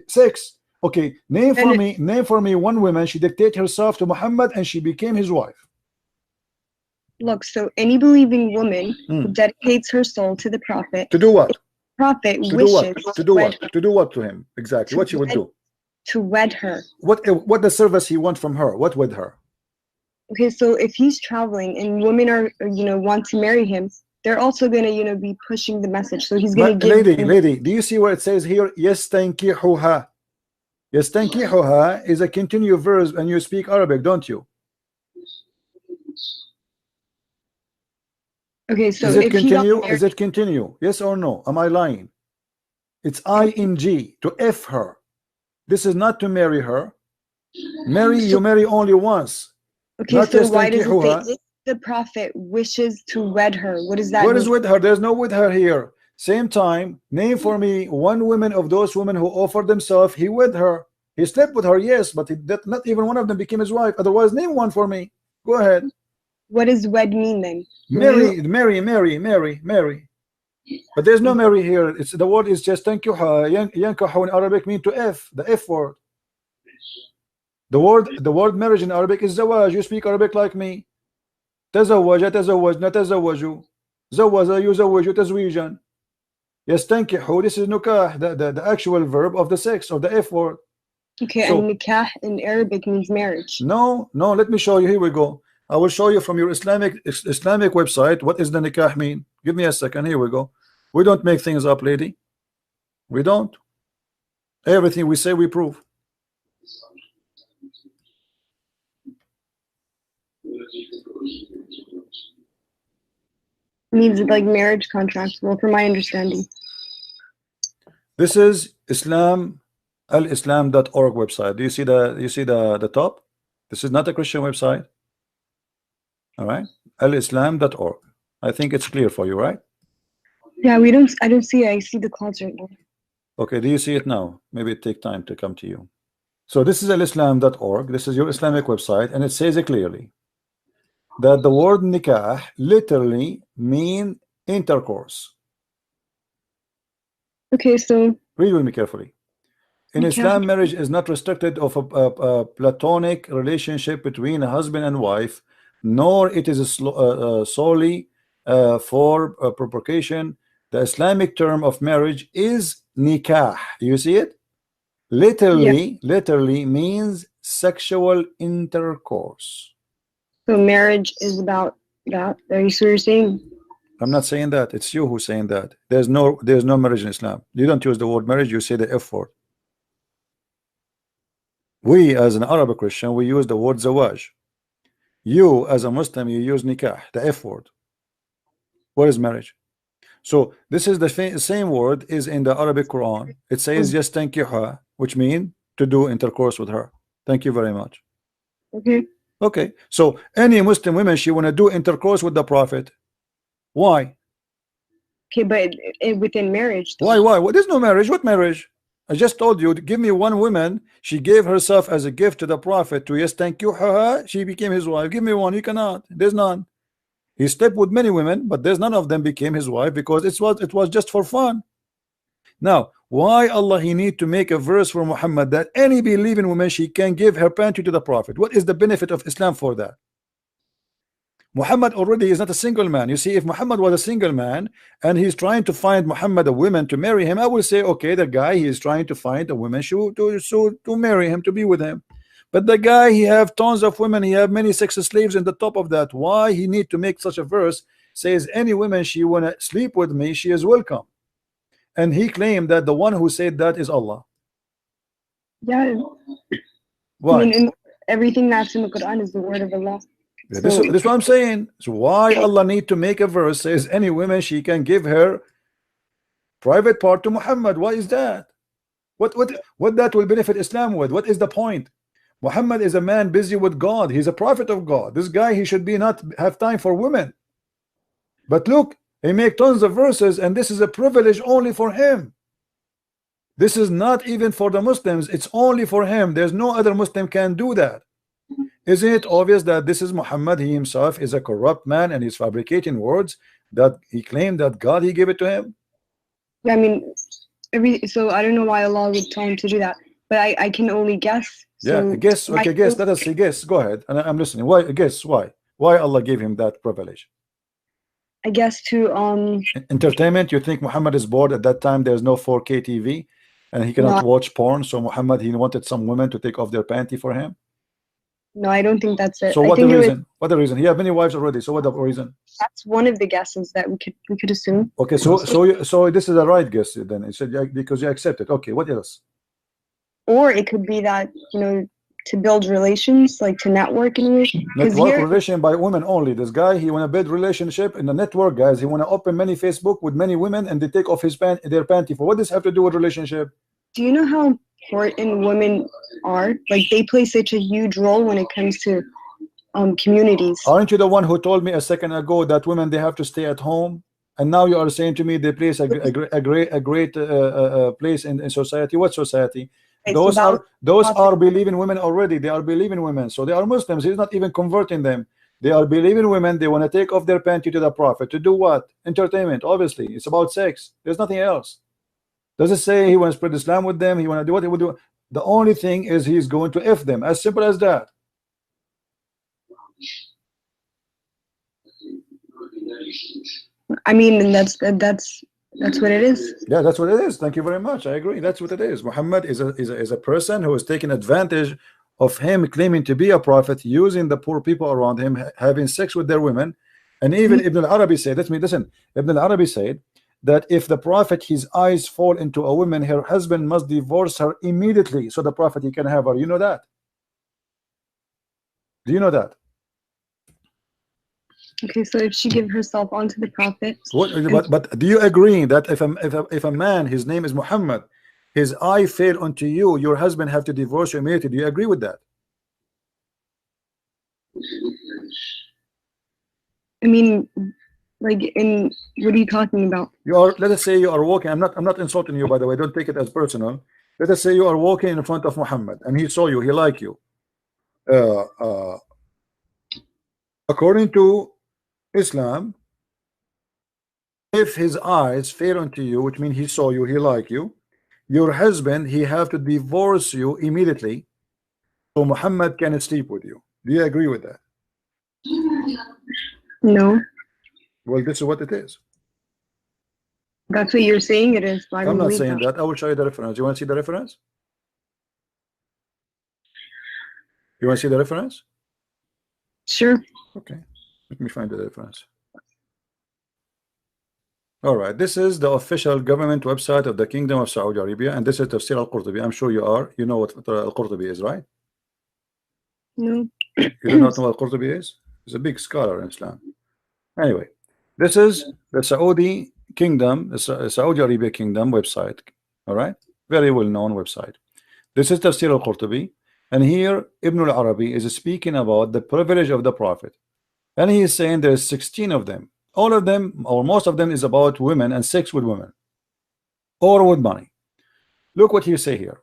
Sex. Okay. Name for me one woman. She dictated herself to Muhammad and she became his wife. Look, so any believing woman who dedicates her soul to the Prophet, To do what? Prophet To do wishes what? To do what? To do what to him? Exactly. What she would do? to wed her. What the service he want from her? What with her? Okay, so if he's traveling and women are, want to marry him, they're also gonna, be pushing the message. So he's gonna But give. lady, do you see where it says here? Yastankihuha. Yastankihuha is a continuous verse, and you speak Arabic, don't you? Okay, so Is it if he got continue? married- Is it continue? Yes or no? Am I lying? It's ing to f her. This is not to marry her. You marry only once. Okay, not so why does it yastankihuha. say if the Prophet wishes to wed her? What does that What mean? is with her? There's no with her here. Same time, name for me one woman of those women who offered themselves. He with her. He slept with her, yes, but not even one of them became his wife. Otherwise, name one for me. Go ahead. What does wed mean then? Mary. But there's no Mary here. It's the word is just tankuha. Yankahu in Arabic mean to f, the f word. The word marriage in Arabic is zawaj. You speak Arabic like me. تزوج تزوجنا تزوجوا زوج يزوج تزويجا يستنكحوا. This is nukah, the actual verb of the sex of the f word. Okay, So- and nikah in Arabic means marriage. No, let me show you. Here we go. I will show you from your Islamic website what is the nikah mean. Give me a second. Here we go. We don't make things up, lady. We don't. Everything we say we prove. Means like marriage contract. Well, from my understanding. This is alislam.org website. Do you see the top? This is not a Christian website. All right, alislam.org. I think it's clear for you, right? Yeah, I don't see it. I see the clouds right now. Okay, do you see it now? Maybe it take time to come to you. So this is alislam.org. This is your Islamic website, and it says it clearly that the word nikah literally mean intercourse. Okay, so Read with me carefully. In Nikah. Islam, marriage is not restricted of a platonic relationship between a husband and wife, nor it is solely for procreation. The Islamic term of marriage is nikah. You see it? Literally means sexual intercourse. so marriage is about that. Are you so you're saying? I'm not saying that. It's you who's saying that. There's no marriage in Islam. You don't use the word marriage. You say the F word. We, as an Arabic Christian, we use the word zawaj. You, as a Muslim, you use nikah, the F word. What is marriage? So this is the same word is in the Arabic Quran. It says just tankiha, which means to do intercourse with her. Thank you very much. Okay. So any Muslim women, she want to do intercourse with the Prophet. Why? Okay, but within marriage. Why? Well, there's no marriage. What marriage? I just told you, give me one woman. She gave herself as a gift to the Prophet to yastankihuha. She became his wife. Give me one. You cannot. There's none. He slept with many women, but there's none of them became his wife because it was just for fun. Now, why Allah he need to make a verse for Muhammad that any believing woman she can give her panty to the Prophet? What is the benefit of Islam for that? Muhammad already is not a single man. You see, if Muhammad was a single man and he's trying to find Muhammad a woman to marry him, I will say, okay, the guy he is trying to find a woman to marry him, to be with him. But the guy, he have tons of women, he have many sex slaves in the top of that. Why he need to make such a verse says any woman she wanna sleep with me, she is welcome. And he claimed that the one who said that is Allah. Yeah. I Why? mean, everything that's in the Quran is the word of Allah. Yeah, this is what I'm saying. So why Allah need to make a verse says any woman she can give her private part to Muhammad? Why is that? What that will benefit Islam with? What is the point? Muhammad is a man busy with God. He's a prophet of God. This guy, he should be not have time for women. But look, he make tons of verses, and this is a privilege only for him. This is not even for the Muslims. It's only for him. There's no other Muslim can do that. Isn't it obvious that this is Muhammad? He himself is a corrupt man, and he's fabricating words that he claimed that God he gave it to him. Yeah, I mean, so I don't know why Allah would tell him to do that, but I can only guess. So Yeah, guess. Okay, guess. Let us see. Guess. Go ahead. And I'm listening. Why? Guess why? Why Allah gave him that privilege? I guess to entertainment. You think Muhammad is bored at that time? There's no 4K TV, and he cannot watch porn. So Muhammad, he wanted some women to take off their panty for him. No, I don't think that's it. So what the reason? What the reason? He had many wives already. So what the reason? That's one of the guesses that we could assume. Okay, so this is a right guess then. It said because you accept it. Okay, what else? Or it could be that, you know, to build relations, like to network in which network relation by women only. This guy, he want to build relationship in the network, guys. He want to open many Facebook with many women, and they take off their panty. For what does this have to do with relationship? Do you know how important women are? Like they play such a huge role when it comes to communities. Aren't you the one who told me a second ago that women, they have to stay at home? And now you are saying to me they place a great place in society. What society? Those are believing women already. They are believing women, so they are Muslims. He's not even converting them. They are believing women. They want to take off their panty to the Prophet to do what? Entertainment. Obviously, it's about sex. There's nothing else. Does it say he want to spread Islam with them? He want to do what he would do? The only thing is he's going to F them. As simple as that. I mean, that's what it is. Yeah, that's what it is. Thank you very much. I agree. That's what it is. Muhammad is a person who is taking advantage of him claiming to be a prophet, using the poor people around him, having sex with their women. And even Ibn al-Arabi said, let me listen. Ibn al-Arabi said that if the prophet, his eyes fall into a woman, her husband must divorce her immediately so the prophet he can have her. You know that? Do you know that? Okay, so if she give herself onto the prophet, but do you agree that if a man, his name is Muhammad, his eye fell onto you, your husband have to divorce you immediately? Do you agree with that? I mean, like, in what are you talking about? You are, let us say you are walking. I'm not insulting you, by the way. Don't take it as personal. Let us say you are walking in front of Muhammad and he saw you, he liked you. According to Islam, if his eyes fell onto you, which means he saw you, he liked you, your husband, he have to divorce you immediately so Muhammad can sleep with you. Do you agree with that? No. Well, this is what it is. That's what you're saying it is. I'm not saying that. I will show you the reference. You want to see the reference? You want to see the reference? Sure. Okay. Let me find the reference. All right, this is the official government website of the Kingdom of Saudi Arabia, and this is Tafsir al-Qurtubi. I'm sure you know what al-Qurtubi is, right? No. You do not know what al-Qurtubi is? He's a big scholar in Islam. Anyway, this is the Saudi Kingdom, the Saudi Arabia Kingdom website. All right, very well-known website. This is Tafsir al-Qurtubi, and here Ibn al-Arabi is speaking about the privilege of the Prophet. And he is saying there's 16 of them. All of them, or most of them, is about women and sex with women or with money. Look what he say here.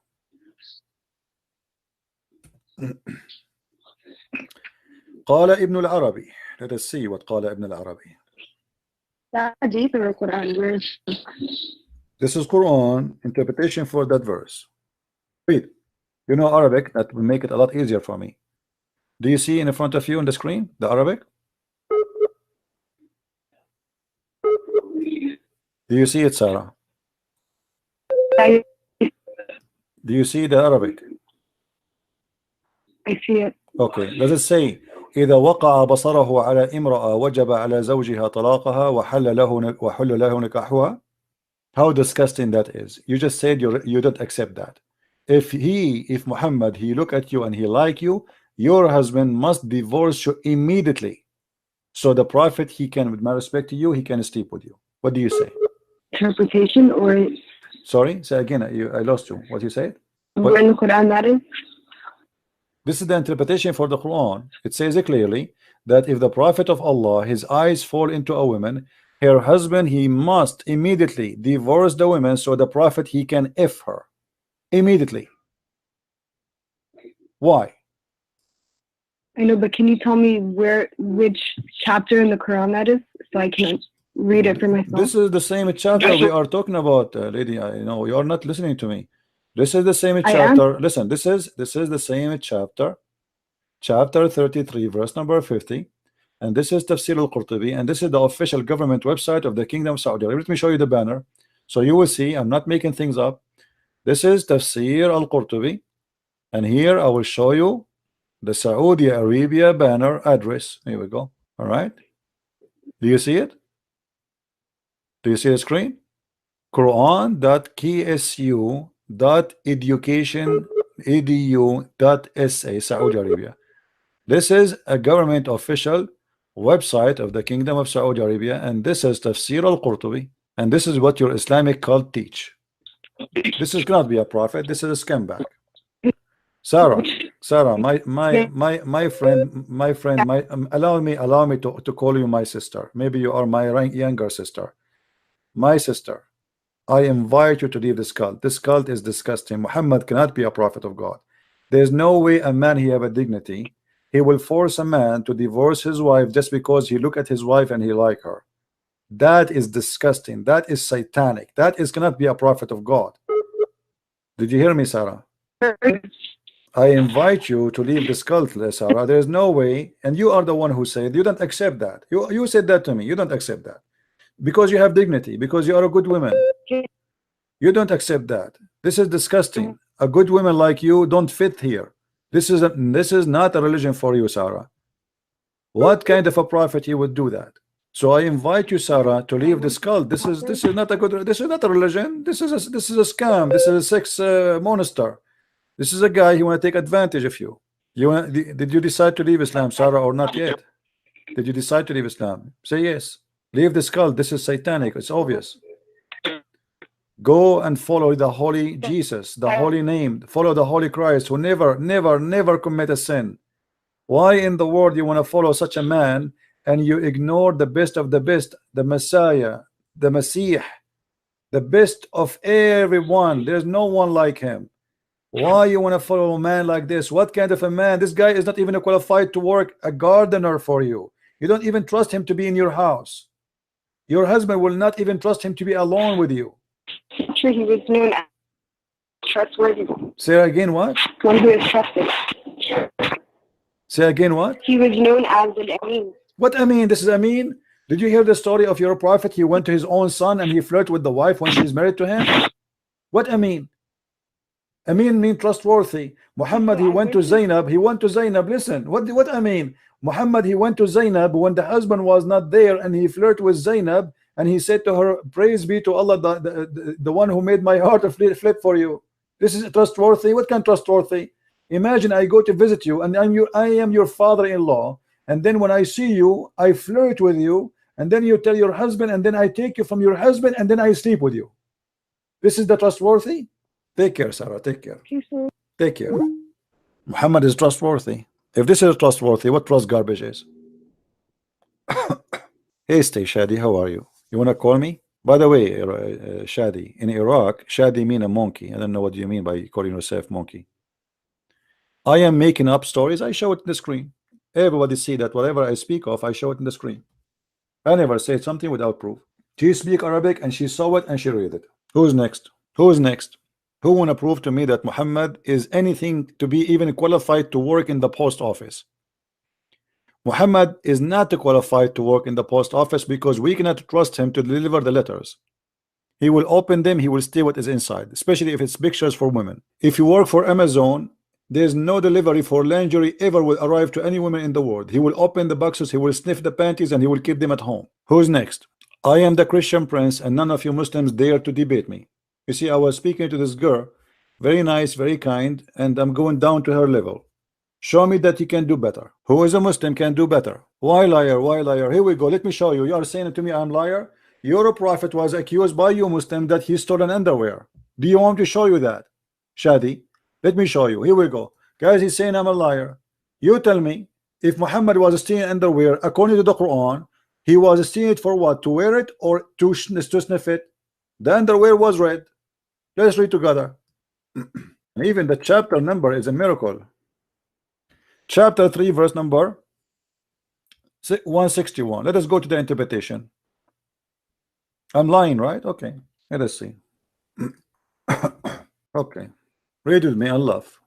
قال ابن العربي. Let us see what قال ابن العربي. This is Quran interpretation for that verse. Read. You know Arabic, that will make it a lot easier for me. Do you see in front of you on the screen the Arabic? Do you see it, Sarah? Do you see the Arabic? I see it. Okay, does it say إذا وقع بصره على امرأة وجب على زوجها طلاقها وحل له نكاحها. How disgusting that is. You just said you don't accept that. If Muhammad, he look at you and he like you, your husband must divorce you immediately. So the Prophet, he can, with my respect to you, he can sleep with you. What do you say? Interpretation or Sorry, say again. I lost you. What you said? where in the Quran that is? This is the interpretation for the Quran. It says it clearly that if the Prophet of Allah, his eyes fall into a woman, her husband, he must immediately divorce the woman, so the Prophet, he can F her immediately. Why? I know, but can you tell me which chapter in the Quran that is, so I can read it for myself? This is the same chapter we are talking about, lady. I know you are not listening to me. This is the same chapter. Listen, this is the same chapter, chapter 33, verse number 50, and this is Tafsir al-Qurtubi, and this is the official government website of the Kingdom of Saudi Arabia. Let me show you the banner, so you will see I'm not making things up. This is Tafsir al-Qurtubi, and here I will show you the Saudi Arabia banner address. Here we go. All right. Do you see it? Do you see the screen? Quran.ksu.education.edu.sa, Saudi Arabia. This is a government official website of the Kingdom of Saudi Arabia, and this is Tafsir al-Qurtubi, and this is what your Islamic cult teach. This is cannot be a prophet. This is a scumbag. Sarah, my friend, allow me to call you my sister. Maybe you are my younger sister. My sister, I invite you to leave this cult. This cult is disgusting. Muhammad cannot be a prophet of God. There's no way a man, he have a dignity. He will force a man to divorce his wife just because he look at his wife and he like her. That is disgusting. That is satanic. That is cannot be a prophet of God. Did you hear me, Sarah? I invite you to leave this cult, Sarah. There's no way, and you are the one who said you don't accept that. You said that to me. You don't accept that because you have dignity, because you are a good woman. You don't accept that. This is disgusting. A good woman like you don't fit here. This is not a religion for you, Sarah. What kind of a prophet you would do that? So I invite you, Sarah, to leave this cult. This is not a good. This is not a religion. This is a scam. This is a sex monster. This is a guy who want to take advantage of you. Did you decide to leave Islam, Sarah, or not yet? Did you decide to leave Islam? Say yes. Leave this cult. This is satanic. It's obvious. Go and follow the holy Jesus, the holy name. Follow the holy Christ, who never commit a sin. Why in the world you want to follow such a man and you ignore the best of the best, the Messiah, the Messiah, the best of everyone? There's no one like him. Why you want to follow a man like this? What kind of a man? This guy is not even qualified to work a gardener for you. You don't even trust him to be in your house. Your husband will not even trust him to be alone with you. Sure, he was known as trustworthy. Say again what? One who is trusted. Say again what? He was known as an Amin. What Amin? This is Amin. Did you hear the story of your prophet? He went to his own son and he flirted with the wife when she's married to him. What Amin? Amin means trustworthy. Muhammad, he went to Zainab. Listen, what I mean? Muhammad, he went to Zainab when the husband was not there, and he flirted with Zainab, and he said to her, "Praise be to Allah, the one who made my heart flip for you." This is trustworthy. What kind of trustworthy? Imagine I go to visit you, and I am your father-in-law, and then when I see you, I flirt with you, and then you tell your husband, and then I take you from your husband, and then I sleep with you. This is the trustworthy? Take care, Sarah. Take care. Take care. Muhammad is trustworthy. If this is trustworthy, what trust garbage is? Hey, stay Shadi, how are you? You want to call me? By the way, Shadi, in Iraq, Shadi mean a monkey. I don't know what you mean by calling yourself monkey. I am making up stories. I show it in the screen. Everybody see that whatever I speak of, I show it in the screen. I never say something without proof. She speak Arabic and she saw it and she read it. Who's next? Who's next? Who want to prove to me that Muhammad is anything to be even qualified to work in the post office? Muhammad is not qualified to work in the post office because we cannot trust him to deliver the letters. He will open them, he will see what is inside, especially if it's pictures for women. If you work for Amazon, There's no delivery for lingerie ever will arrive to any woman in the world. He will open the boxes, he will sniff the panties, and he will keep them at home. Who's next? I am the Christian prince, and none of you Muslims dare to debate me. You see, I was speaking to this girl, very nice, very kind, and I'm going down to her level. Show me that you can do better. Who is a Muslim can do better? Why liar? Why liar? Here we go. Let me show you. You are saying to me I'm liar. Your prophet was accused by you Muslim that he stole an underwear. Do you want me to show you that? Shadi, let me show you. Here we go. Guys, he's saying I'm a liar. You tell me, if Muhammad was stealing underwear, according to the Quran, he was stealing it for what? To wear it or to sniff it? The underwear was red. Let's read together. Even the chapter number is a miracle. Chapter 3, verse number 161. Let us go to the interpretation. I'm lying, right? Okay. Let us see. Okay. Read with me and laugh.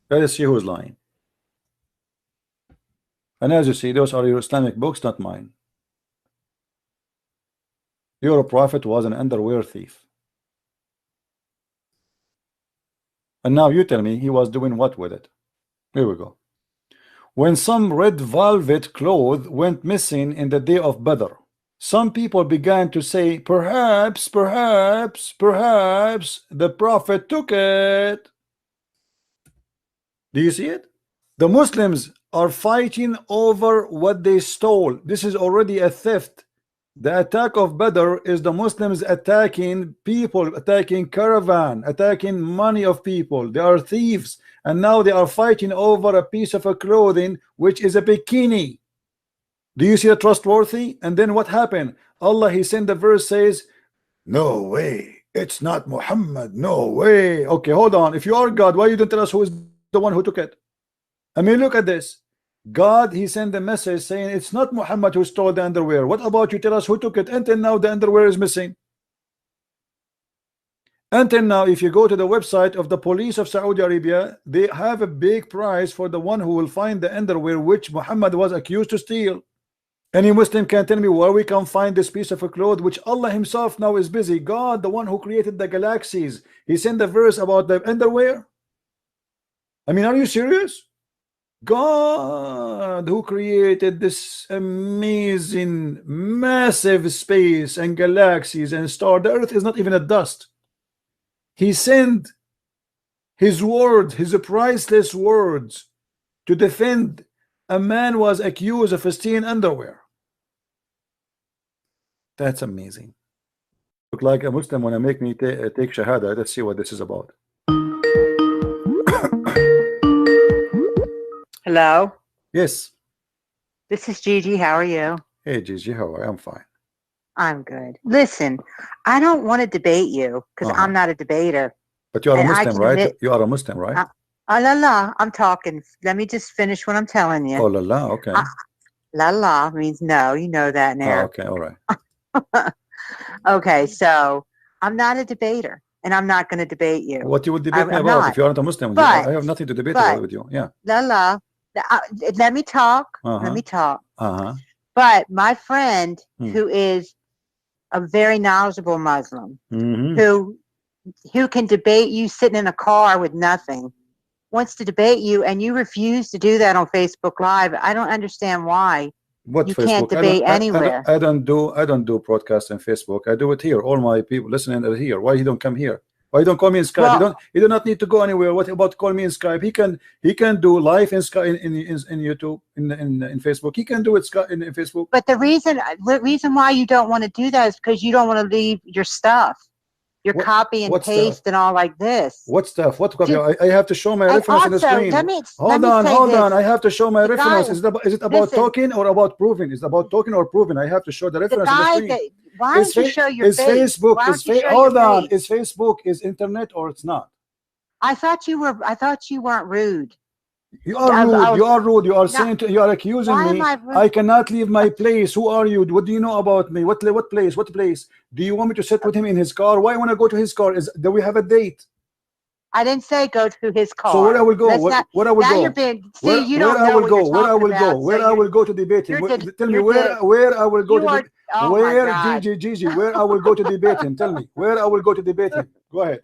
Let us see who is lying. And as you see, those are your Islamic books, not mine. Your prophet was an underwear thief. And now you tell me he was doing what with it? Here we go. When some red velvet cloth went missing in the day of Badr, some people began to say, perhaps the prophet took it. Do you see it? The Muslims are fighting over what they stole. This is already a theft. The attack of Badr is the Muslims attacking people, attacking caravan, attacking money of people. They are thieves, and now they are fighting over a piece of a clothing which is a bikini. Do you see it trustworthy? And then what happened? Allah, he sent the verse says, no way, it's not Muhammad, no way. Okay, hold on. If you are God, why you don't tell us who is the one who took it? I mean, look at this. God, he sent the message saying it's not Muhammad who stole the underwear. What about you tell us who took it? Until now the underwear is missing. Until now, if you go to the website of the police of Saudi Arabia, they have a big prize for the one who will find the underwear which Muhammad was accused to steal. Any Muslim can tell me where we can find this piece of a cloth which Allah himself now is busy. God, the one who created the galaxies, he sent the verse about the underwear. I mean, are you serious? God, who created this amazing massive space and galaxies and stars, the earth is not even a dust. He sent his word, his priceless words, to defend a man was accused of stealing underwear. That's amazing. Look like a Muslim when I make me take shahada. Let's see what this is about. Hello. Yes. This is Gigi. How are you? Hey Gigi, how are you? I'm fine. I'm good. Listen, I don't want to debate you because I'm not a debater. But you are a Muslim, right? You are a Muslim, right? La la. I'm talking. Let me just finish what I'm telling you. Oh la la. Okay. La la means no. You know that now. Oh, okay. All right. Okay. So I'm not a debater. And I'm not going to debate you. What you would debate me about if you aren't a Muslim? But, I have nothing to debate about with you. Yeah. La la. Let me talk. Let me talk. But my friend, who is a very knowledgeable Muslim, who can debate you sitting in a car with nothing, wants to debate you, and you refuse to do that on Facebook Live. I don't understand why. What you Facebook? Can't debate anywhere. I don't do broadcast on Facebook. I do it here. All my people listening are here. Why you don't come here? Why you don't call me in Skype? Well, you do not need to go anywhere. What about call me in Skype? He can do live in Skype in YouTube in Facebook. He can do it in Facebook. But the reason why you don't want to do that is because you don't want to leave your stuff. Your copy and paste and all like this. What stuff? What copy? I have to show my reference on the screen. Hold on. I have to show my reference. Is it about talking or about proving? Is it about talking or proving? I have to show the reference on the screen. Why don't you show your face? Facebook? Hold on. Is Facebook is internet or it's not? I thought you weren't rude. You are rude. You are rude. You are saying you are accusing me. I cannot leave my place. Who are you? What do you know about me? What place? What place? Do you want me to sit with him in his car? Why want to go to his car? Do we have a date? I didn't say go to his car. So where I will go? Where I will go? You're being, see, you don't know what you're where I will go? Where I will go to debate him? Tell me where I will go to. Where Gigi? Where I will go to debate him? Tell me where I will go to debate him. Go ahead.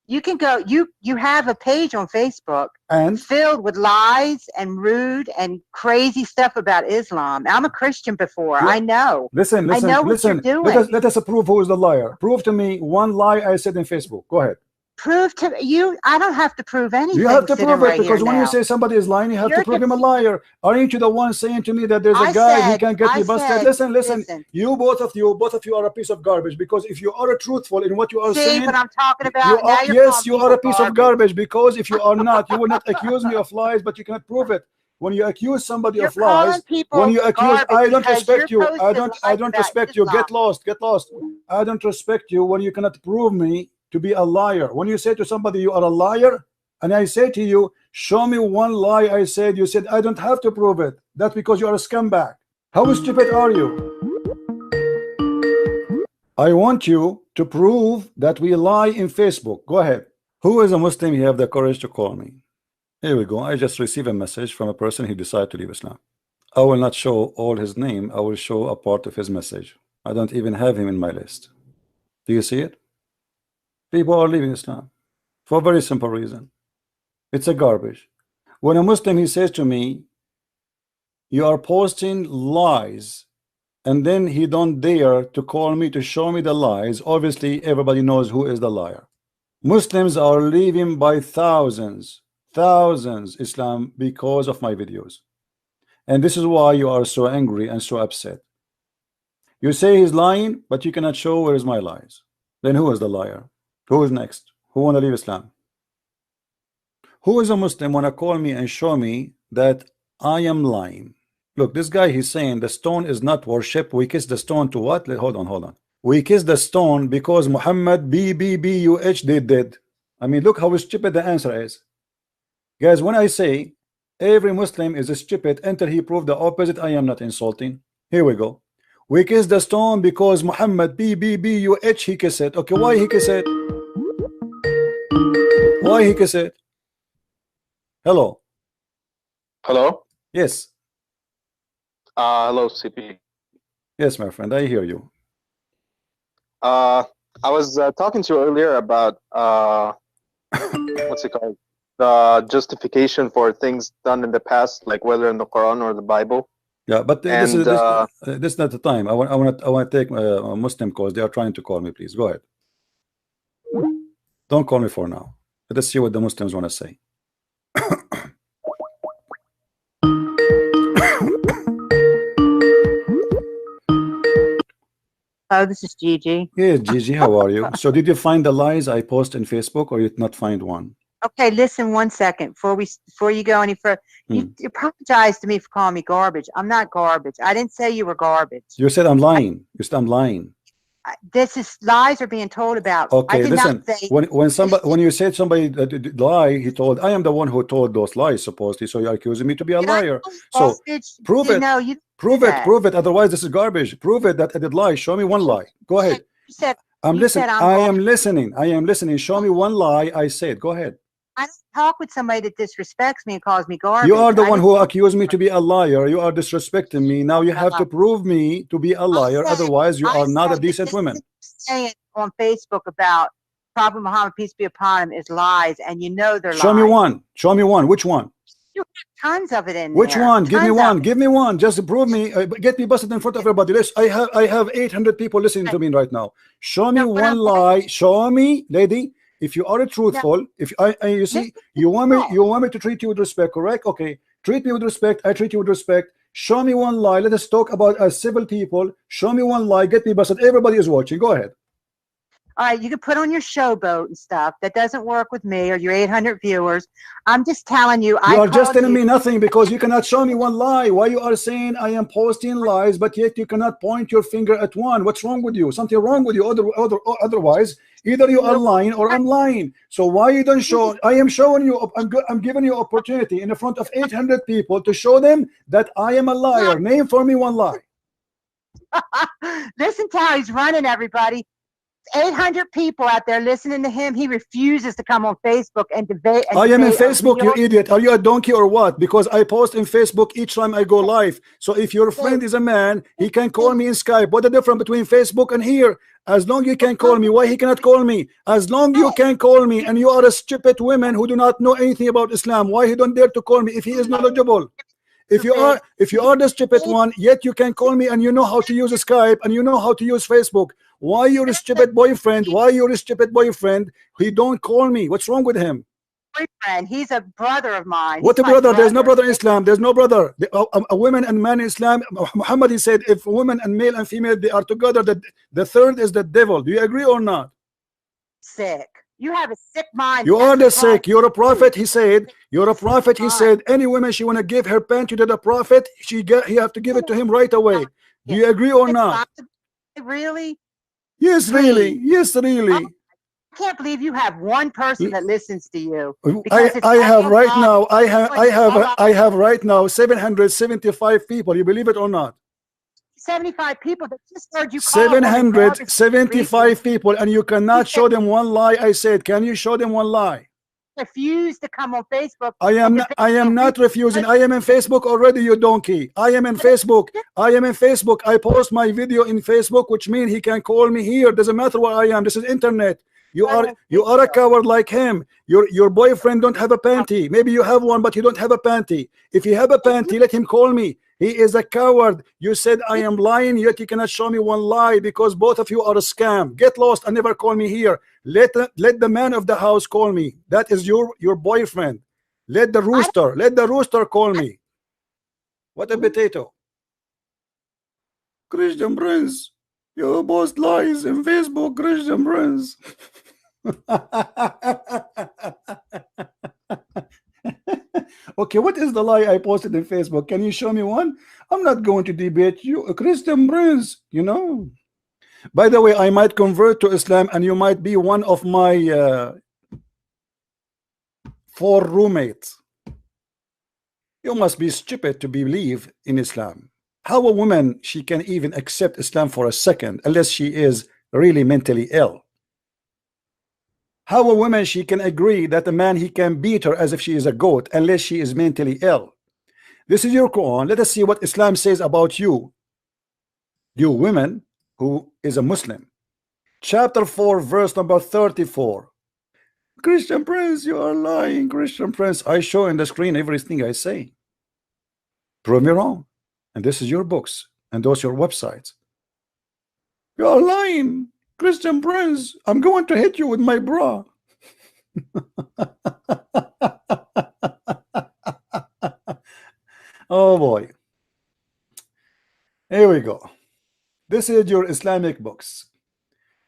You can go. You have a page on Facebook and filled with lies and rude and crazy stuff about Islam. I'm a Christian before. Yeah. I know. Listen. I know what you're doing. Let us prove who is the liar. Prove to me one lie I said in Facebook. Go ahead. Prove to you. I don't have to prove anything. You have to prove it, right because when you say somebody is lying, you have to prove him a liar. Aren't you the one saying to me that there's a guy he can get you busted? Listen. You both of you are a piece of garbage, because if you are truthful in what you are saying, what I'm talking about. You are a piece of garbage, because if you are not, you will not accuse me of lies, but you cannot prove it. When you accuse somebody of lies, when you accuse, I don't respect you. I don't respect you. Get lost. I don't respect you when you cannot prove me to be a liar. When you say to somebody you are a liar, and I say to you, show me one lie I said, you said I don't have to prove it. That's because you are a scumbag. How stupid are you? I want you to prove that we lie in Facebook. Go ahead. Who is a Muslim? You have the courage to call me. Here we go. I just received a message from a person who decided to leave Islam. I will not show all his name. I will show a part of his message. I don't even have him in my list. Do you see it? People are leaving Islam for a very simple reason. It's a garbage. When a Muslim, he says to me, you are posting lies, and then he don't dare to call me to show me the lies. Obviously everybody knows who is the liar. Muslims are leaving by thousands Islam because of my videos, and this is why you are so angry and so upset. You say he's lying, but you cannot show where is my lies. Then who is the liar? Who is next? Who want to leave Islam? Who is a Muslim want to call me and show me that I am lying? Look, this guy, he's saying the stone is not worship. We kiss the stone to what? Hold on. We kiss the stone because Muhammad BBBUH did. I mean, look how stupid the answer is. Guys, when I say every Muslim is stupid until he proved the opposite, I am not insulting. Here we go. We kiss the stone because Muhammad BBBUH he kiss it. Okay, why he kiss it? Why he kiss it? Hello. Hello. Yes. Hello, CP. Yes, my friend, I hear you. I was talking to you earlier about what's it called? The justification for things done in the past, like whether in the Quran or the Bible. Yeah, but this is not the time. I want to take a Muslim calls. They are trying to call me. Please go ahead. Don't call me for now. Let us see what the Muslims want to say. Oh, this is Gigi. Yes, Gigi, how are you? So did you find the lies I post in Facebook, or you did not find one? Okay, listen 1 second before you go any further. You apologize to me for calling me garbage. I'm not garbage. I didn't say you were garbage. You said I'm lying. You said I'm lying. This is lies are being told about. Okay, listen. When you said somebody that lie, he told I am the one who told those lies supposedly. So you're accusing me to be a liar. So prove it. No, you prove it. Prove it. Otherwise, this is garbage. Prove it that I did lie. Show me one lie. Go ahead. You said I'm listening. I am listening. I am listening. Show me one lie I said. Go ahead. I don't talk with somebody that disrespects me and calls me garbage. You are the one who accused me to be a liar. You are disrespecting me. Now you have to prove me to be a liar. Otherwise, you are not a decent woman. Saying on Facebook about Prophet Muhammad, peace be upon him, is lies, and you know they're lies. Show me one. Show me one. Which one? You have tons of it in Which there. one? Give me one. Give me one. Just prove me. Get me busted in front of everybody. I have 800 people listening to me right now. Show me one lie. Show me, lady. If you are truthful, if you see, you want me to treat you with respect, correct? Okay, treat me with respect. I treat you with respect. Show me one lie. Let us talk about as civil people. Show me one lie. Get me busted. Everybody is watching. Go ahead. All right, you can put on your showboat and stuff. That doesn't work with me or your 800 viewers. I'm just telling you. You are just telling me nothing because you cannot show me one lie. Why you are saying I am posting lies, but yet you cannot point your finger at one? What's wrong with you? Something wrong with you. Otherwise, either you are lying or I'm lying. So why you don't show? I am showing you. I'm giving you opportunity in front of 800 people to show them that I am a liar. Name for me one lie. Listen to how he's running, everybody. 800 people out there listening to him. He refuses to come on Facebook and debate. I am in Facebook, you idiot. Are you a donkey or what? Because I post in Facebook each time I go live. So if your friend is a man, he can call me in Skype. What the difference between Facebook and here? As long you can call me, why he cannot call me? As long you can call me, and you are a stupid woman who do not know anything about Islam, why he don't dare to call me if he is knowledgeable? If you are the stupid one, yet you can call me and you know how to use Skype and you know how to use Facebook. Why you're a stupid boyfriend? Why you're a stupid boyfriend? He don't call me. What's wrong with him? Boyfriend. He's a brother of mine. What a brother? There's no brother in Islam. There's no brother. A woman and man in Islam. Muhammad, he said, if woman and male and female they are together, the third is the devil. Do you agree or not? Sick. You have a sick mind. You are the sick. You're a prophet. He said. You're a prophet. He said. Any woman she want to give her panty to the prophet, he have to give it to him right away. Do you agree or not? Really? Yes, really. Yes, really. I can't believe you have one person that listens to you. I have right now. I have right now 775 people. You believe it or not? 75 people that just heard you call 775 people, and you cannot show them one lie. I said, can you show them one lie? Refuse to come on Facebook. I am not refusing. I am in Facebook already, you donkey. I am in Facebook. I am in Facebook. I post my video in Facebook, which means he can call me here. Doesn't matter where I am. This is internet. You are a coward like him. Your boyfriend don't have a panty. Maybe you have one, but you don't have a panty. If you have a panty, let him call me. He is a coward. You said I am lying, yet you cannot show me one lie because both of you are a scam. Get lost and never call me here. Let the man of the house call me. That is your boyfriend. Let the rooster call me. What a potato. Christian Prince, you post lies in Facebook, Christian Prince. Okay, what is the lie I posted in Facebook? Can you show me one? I'm not going to debate you, Christian Prince, you know. By the way, I might convert to Islam and you might be one of my 4 roommates. You must be stupid to believe in Islam. How a woman, she can even accept Islam for a second unless she is really mentally ill. How a woman, she can agree that a man, he can beat her as if she is a goat unless she is mentally ill. This is your Quran. Let us see what Islam says about you women who is a Muslim. Chapter 4 verse number 34. Christian Prince, you are lying. Christian Prince, I show in the screen everything I say. Prove me wrong. And this is your books and those your websites. You are lying. Christian Prince, I'm going to hit you with my bra. Oh boy. Here we go. This is your Islamic books.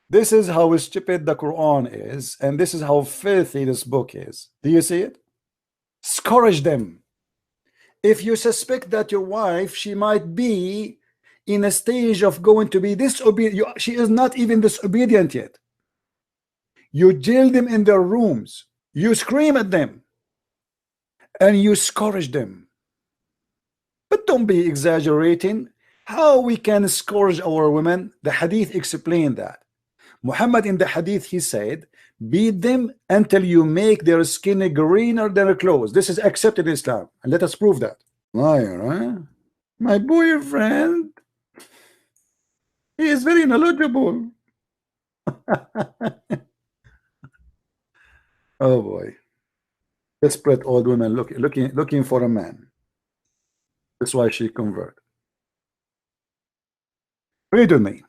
This is how stupid the Quran is, and this is how filthy this book is. Do you see it? Scourge them. If you suspect that your wife, she might be in a stage of going to be disobedient, she is not even disobedient yet. You jail them in their rooms, you scream at them, and you scourge them. But don't be exaggerating. How we can scourge our women? The hadith explained that. Muhammad in the hadith, he said, beat them until you make their skin greener than their clothes. This is accepted in Islam, and let us prove that. Liar, huh? My boyfriend, he is very knowledgeable. Oh boy. Desperate old woman looking for a man. That's why she converted. Read with me.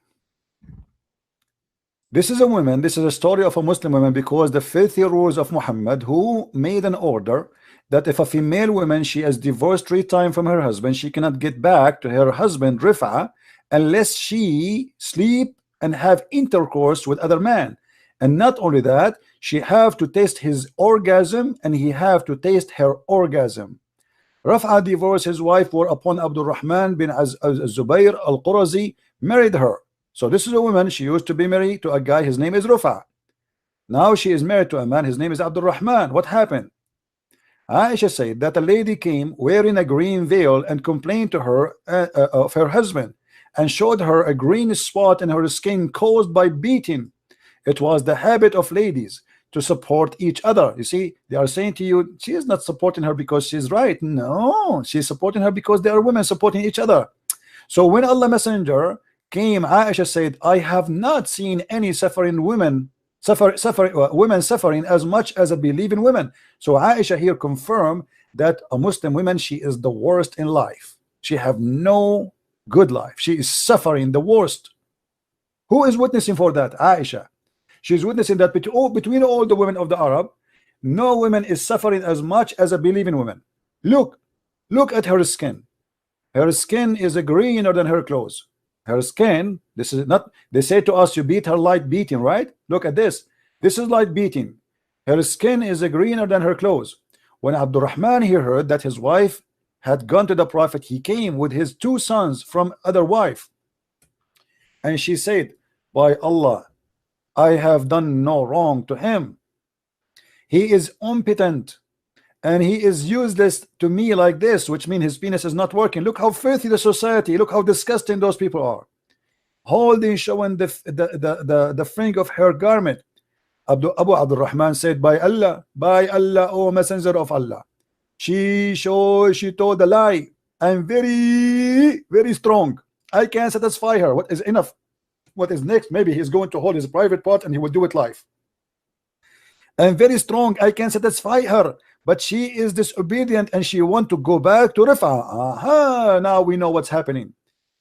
This is a woman, this is a story of a Muslim woman, because the filthy rules of Muhammad, who made an order that if a female woman, she is divorced 3 times from her husband, she cannot get back to her husband Rifa unless she sleep and have intercourse with other men. And not only that, she have to taste his orgasm and he have to taste her orgasm. Rafa divorced his wife whereupon Abdul Rahman bin Zubayr al-Qurazi married her. So this is a woman, she used to be married to a guy, his name is Rafa. Now she is married to a man, his name is Abdul Rahman. What happened? Aisha said that a lady came wearing a green veil and complained to her of her husband, and showed her a green spot in her skin caused by beating. It was the habit of ladies to support each other. You see, they are saying to you, she is not supporting her because she's right. No, she's supporting her because they are women supporting each other. So when Allah Messenger came, Aisha said, I have not seen any suffering women women suffering as much as a believing women. So Aisha here confirmed that a Muslim woman, she is the worst in life. She have no good life. She is suffering the worst. Who is witnessing for that? Aisha. She's witnessing that between all the women of the Arab, no woman is suffering as much as a believing woman. Look at her skin. Her skin is greener than her clothes. Her skin, this is not, they say to us, you beat her light beating, right? Look at this. This is light beating. Her skin is greener than her clothes. When Abdurrahman here heard that his wife had gone to the Prophet, he came with his 2 sons from other wife. And she said, by Allah, I have done no wrong to him. He is impotent and he is useless to me like this, which means his penis is not working. Look how filthy the society, look how disgusting those people are. Holding, showing the fringe of her garment. Abu Abdurrahman said, by Allah, O Messenger of Allah. She told a lie. I'm very, very strong. I can satisfy her. What is enough? What is next? Maybe he's going to hold his private part and he will do it live. I'm very strong. I can satisfy her. But she is disobedient and she want to go back to Rifa. Now we know what's happening.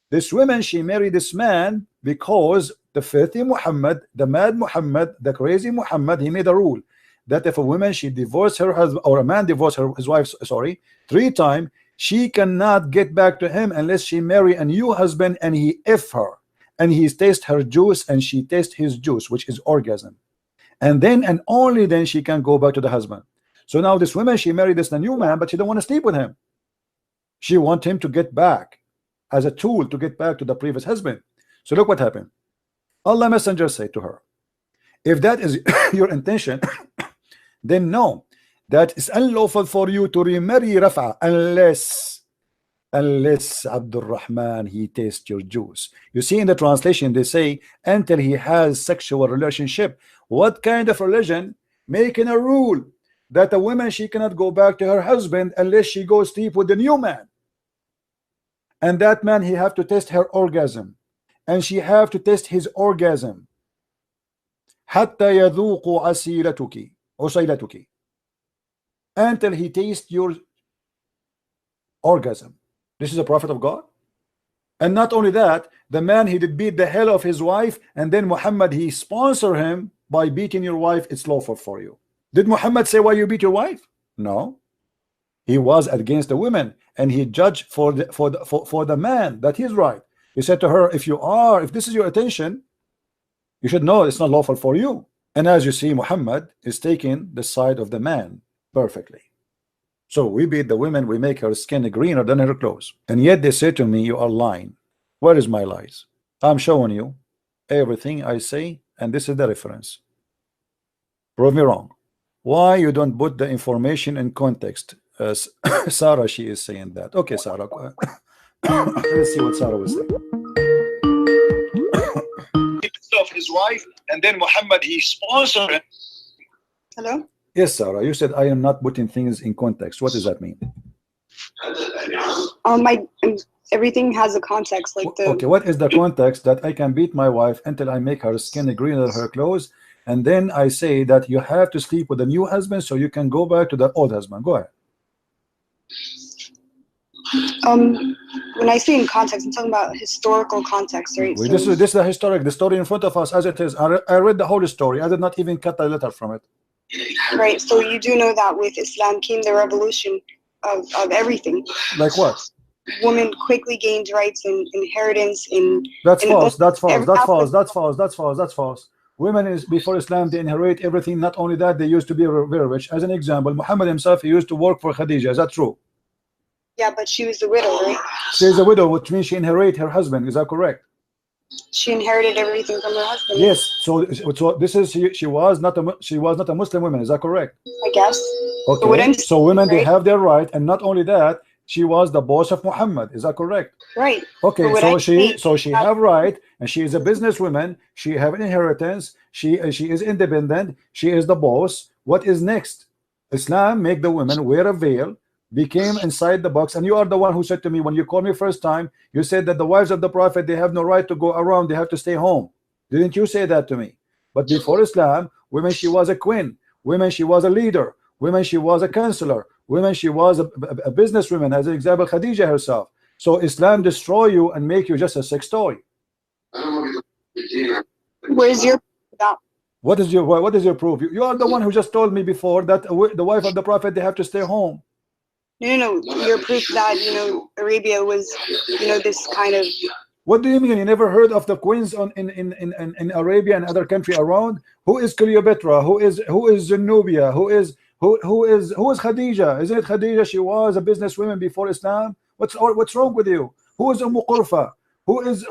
This woman, she married this man because the filthy Muhammad, the mad Muhammad, the crazy Muhammad, he made a rule that if a woman, she divorced her husband, or a man divorced his wife, sorry, 3 times, she cannot get back to him unless she marry a new husband and he F her. And he tastes her juice and she tastes his juice, which is orgasm. And then and only then she can go back to the husband. So now this woman, she married this new man, but she don't want to sleep with him. She wants him to get back as a tool to get back to the previous husband. So look what happened. Allah Messenger said to her, if that is your intention, then know that it's unlawful for you to remarry Rafa unless Abdul Rahman, he tastes your juice. You see in the translation, they say, until he has sexual relationship. What kind of religion making a rule that a woman, she cannot go back to her husband unless she goes sleep with the new man? And that man, he have to test her orgasm. And she have to test his orgasm. حتى يذوق عسيلتك until he tastes your orgasm. This is a prophet of God. And not only that, the man, he did beat the hell of his wife, and then Muhammad, he sponsored him by beating your wife. It's lawful for you. Did Muhammad say why you beat your wife? No. He was against the women, and he judged for the man that he's right. He said to her, if this is your attention, you should know it's not lawful for you. And as you see, Muhammad is taking the side of the man perfectly. So we beat the women, we make her skin greener than her clothes. And yet they say to me, you are lying. Where is my lies? I'm showing you everything I say, and this is the reference. Prove me wrong. Why you don't put the information in context? Sarah, she is saying that. Okay, Sarah. Let's see what Sarah was saying. Of his wife, and then Muhammad, he sponsored it. Hello? Yes, Sarah, you said I am not putting things in context. What does that mean? Everything has a context. Like the okay, what is the context that I can beat my wife until I make her skin greener than her clothes, and then I say that you have to sleep with a new husband so you can go back to the old husband? Go ahead. When I say in context, I'm talking about historical context, right? Well, this is the historic, the story in front of us as it is. I read the whole story. I did not even cut a letter from it. Right. So you do know that with Islam came the revolution of everything. Like what? Women quickly gained rights and inheritance in. That's false. That's false. That's false. That's false. That's false. That's false. Women is before Islam, they inherit everything. Not only that, they used to be very rich. As an example, Muhammad himself, he used to work for Khadija. Is that true? Yeah, but she was the widow, right? She is a widow, which means she inherited her husband. Is that correct? She inherited everything from her husband. Yes. So this is she was not a Muslim woman. Is that correct? I guess. Okay. So women, right? They have their right, and not only that, She was the boss of Muhammad. Is that correct? Right. Okay, so she have right, and she is a businesswoman. She have an inheritance. She is independent. She is the boss. What is next? Islam make the women wear a veil, became inside the box, and you are the one who said to me when you called me first time, you said that the wives of the Prophet, they have no right to go around, they have to stay home. Didn't you say that to me? But before Islam, women, she was a queen. Women, she was a leader. Women, she was a counselor. Women, she was a businesswoman, as an example, Khadija herself. So Islam destroy you and make you just a sex toy. Where's your that? What is your proof? You are the one who just told me before that the wife of the Prophet, they have to stay home. No, your proof that Arabia was this kind of. What do you mean? You never heard of the queens in Arabia and other country around? Who is Cleopatra? Who is Zenobia? Who is Khadija? Isn't it Khadija? She was a businesswoman before Islam. What's wrong with you? Who is Qurfa? Who's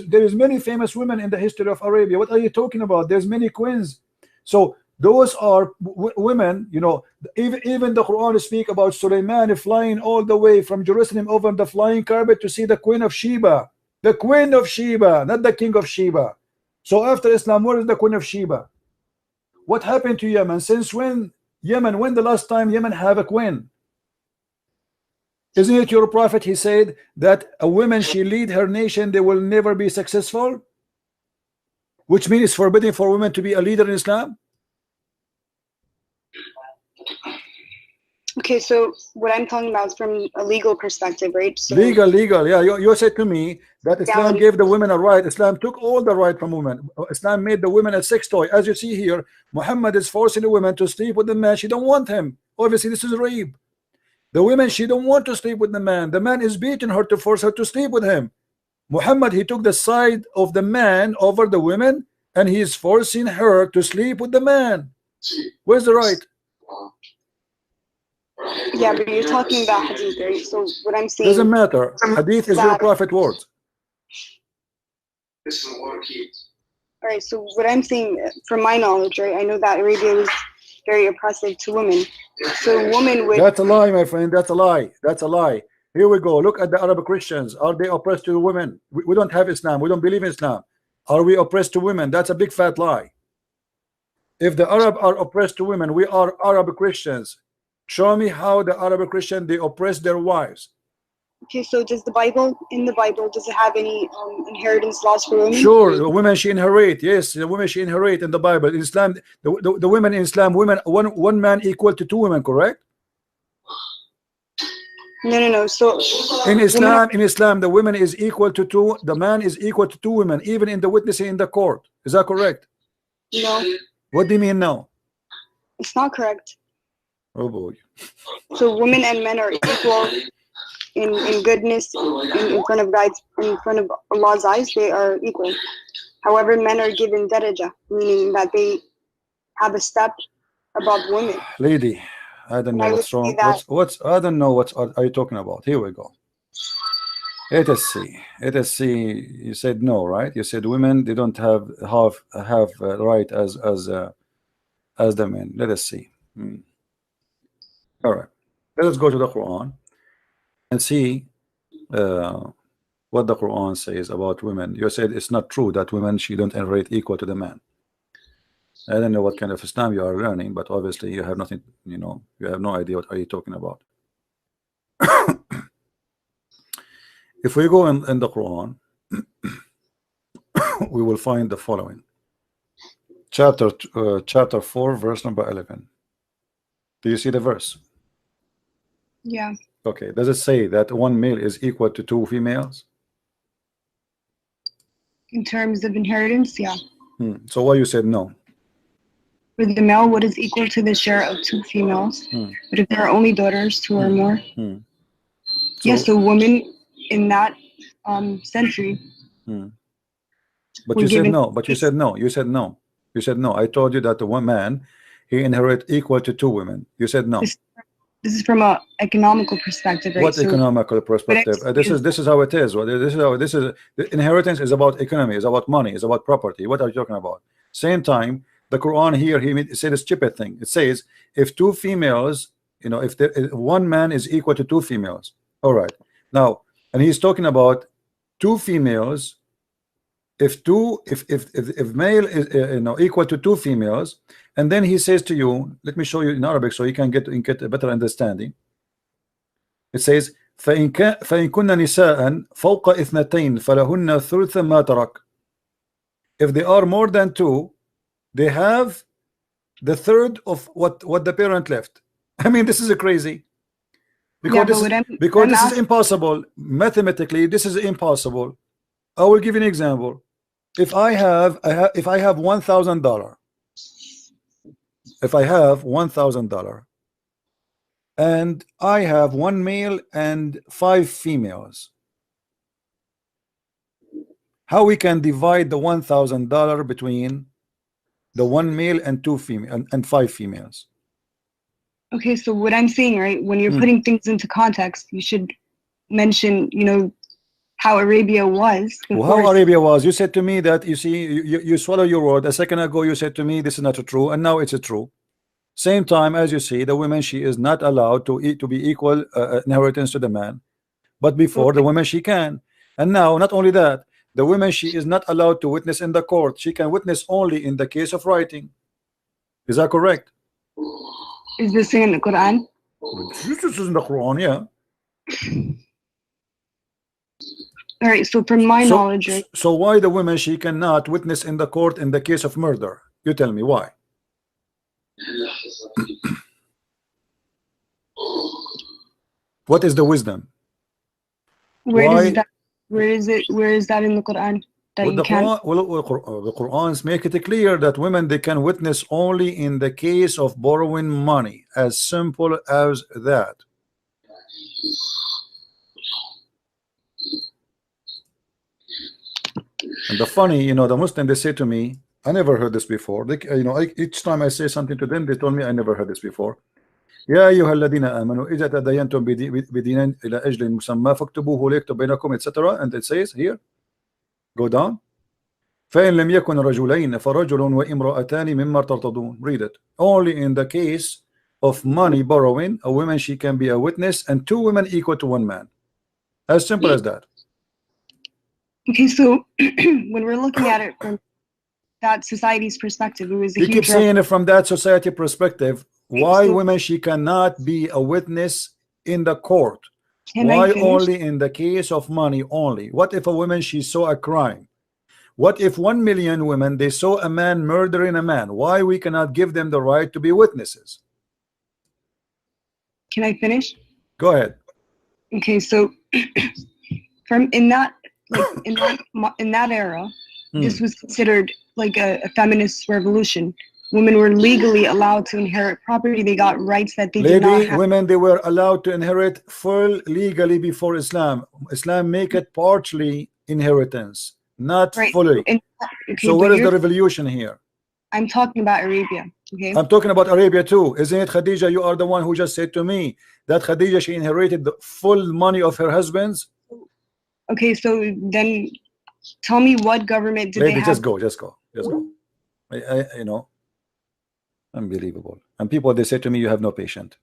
there is many famous women in the history of Arabia. What are you talking about? There's many queens. So those are women, even the Quran speak about Sulaiman flying all the way from Jerusalem over the flying carpet to see the Queen of Sheba. The Queen of Sheba, not the King of Sheba. So after Islam, where is the Queen of Sheba? What happened to Yemen? Since when the last time Yemen have a queen? Isn't it your prophet? He said that a woman, she lead her nation, they will never be successful, which means it's forbidden for women to be a leader in Islam. Okay, so what I'm talking about is from a legal perspective, right? So legal, yeah. You said to me that Islam gave the women a right. Islam took all the right from women. Islam made the women a sex toy. As you see here, Muhammad is forcing the women to sleep with the man. She don't want him. Obviously, this is rape. The women, she don't want to sleep with the man. The man is beating her to force her to sleep with him. Muhammad, he took the side of the man over the women, and he is forcing her to sleep with the man. Where's the right? Yeah, but you're talking about hadith, right? So what I'm saying doesn't matter. Hadith is your prophet words. All right, so what I'm saying, from my knowledge, right, I know that Arabia was very oppressive to women. So women would. That's a lie, my friend. That's a lie. That's a lie. Here we go. Look at the Arab Christians. Are they oppressed to the women? We don't have Islam. We don't believe in Islam. Are we oppressed to women? That's a big fat lie. If the Arab are oppressed to women, we are Arab Christians. Show me how the Arab Christian, they oppress their wives. Okay, so does the Bible, does it have any inheritance laws for women? Sure, the women she inherit. Yes, the women she inherit in the Bible. In Islam, the women in Islam, one man equal to two women, correct? No. So in Islam, the women is equal to two. The man is equal to two women, even in the witnessing in the court. Is that correct? No. What do you mean no? It's not correct. Oh boy. So women and men are equal in goodness in front of God, in front of Allah's eyes. They are equal. However, men are given daraja, meaning that they have a step above women. Lady, I don't know what's wrong. I don't know what are you talking about. Here we go. Let us see. You said no, right? You said women, they don't have right as the men. Let us see. All right, let us go to the Quran and see what the Quran says about women. You said it's not true that women, she don't inherit equal to the man. I don't know what kind of Islam you are learning, but obviously you have nothing, you have no idea what are you talking about. If we go in the Quran, we will find the following. Chapter 4, verse number 11. Do you see the verse? Yeah. Okay. Does it say that one male is equal to two females? In terms of inheritance, yeah. So why you said no? For the male, what is equal to the share of two females? But if there are only daughters, two or more. So women in that century. But you said no. But you said no. You said no. You said no. I told you that the one man, he inherit equal to two women. You said no. This is from an economical perspective, right? What economical perspective? This is how it is. This is the inheritance is about economy, is about money, is about property. What are you talking about? Same time, the Quran here, he said a stupid thing. It says if two females you know, if there is one man is equal to two females. All right, now, and he's talking about two females. If male is you know, equal to two females, and then he says to you, let me show you in Arabic so you can get a better understanding. It says فإن كن نساء فوق اثنتين فلهن ثلث ما ترك. If they are more than two, they have the third of what the parent left. I mean, this is crazy, because this is impossible mathematically. This is impossible. I will give you an example. If I have $1,000, if I have $1,000 and I have one male and 5 females, how we can divide the $1,000 between the one male and 2 female and 5 females? Okay, so what I'm saying, right, when you're putting things into context, you should mention, you know, how Arabia was. Well, how Arabia was? You said to me that, you see, you swallow your word. A second ago you said to me this is not true, and now it's true. Same time, as you see, the woman, she is not allowed to be equal inheritance to the man, but before the woman she can. And now, not only that, the woman, she is not allowed to witness in the court. She can witness only in the case of writing. Is that correct? Is this in the Quran? This is in the Quran, yeah. All right, so from my knowledge, right? So why the woman, she cannot witness in the court in the case of murder? You tell me why. What is the wisdom? Where is that in the Quran? Well, the Quran make it clear that women, they can witness only in the case of borrowing money. As simple as that. And the funny, you know, the Muslim, they say to me, I never heard this before. They, you know, each time I say something to them, they told me I never heard this before. يا أيها الذين آمنوا إذا تداينتم بدين إلى أجل مسمى فاكتبوه ليكتب بينكم, etc. And it says here, go down. فإن لم يكن رجلين فرجل وامرأتان مما ترتضون. Read it. Only in the case of money borrowing, a woman, she can be a witness, and 2 women equal to 1 man. As simple as that. Okay, so when we're looking at it from that society's perspective, it was a you keep saying it from that society perspective. Why women, she cannot be a witness in the court? Why only in the case of money only? What if a woman, she saw a crime? What if 1 million women, they saw a man murdering a man? Why we cannot give them the right to be witnesses? Can I finish? Go ahead. Okay, so from in that era, this was considered like a feminist revolution. Women were legally allowed to inherit property. They got rights that they did not have. Women, they were allowed to inherit full legally before Islam. Islam make it partially inheritance, not fully. So where is the revolution here? I'm talking about Arabia. Okay. I'm talking about Arabia too. Isn't it, Khadija? You are the one who just said to me that Khadija, she inherited the full money of her husband's. Okay, so then tell me what government did they have? Just go. You know, unbelievable. And people, they say to me, you have no patience.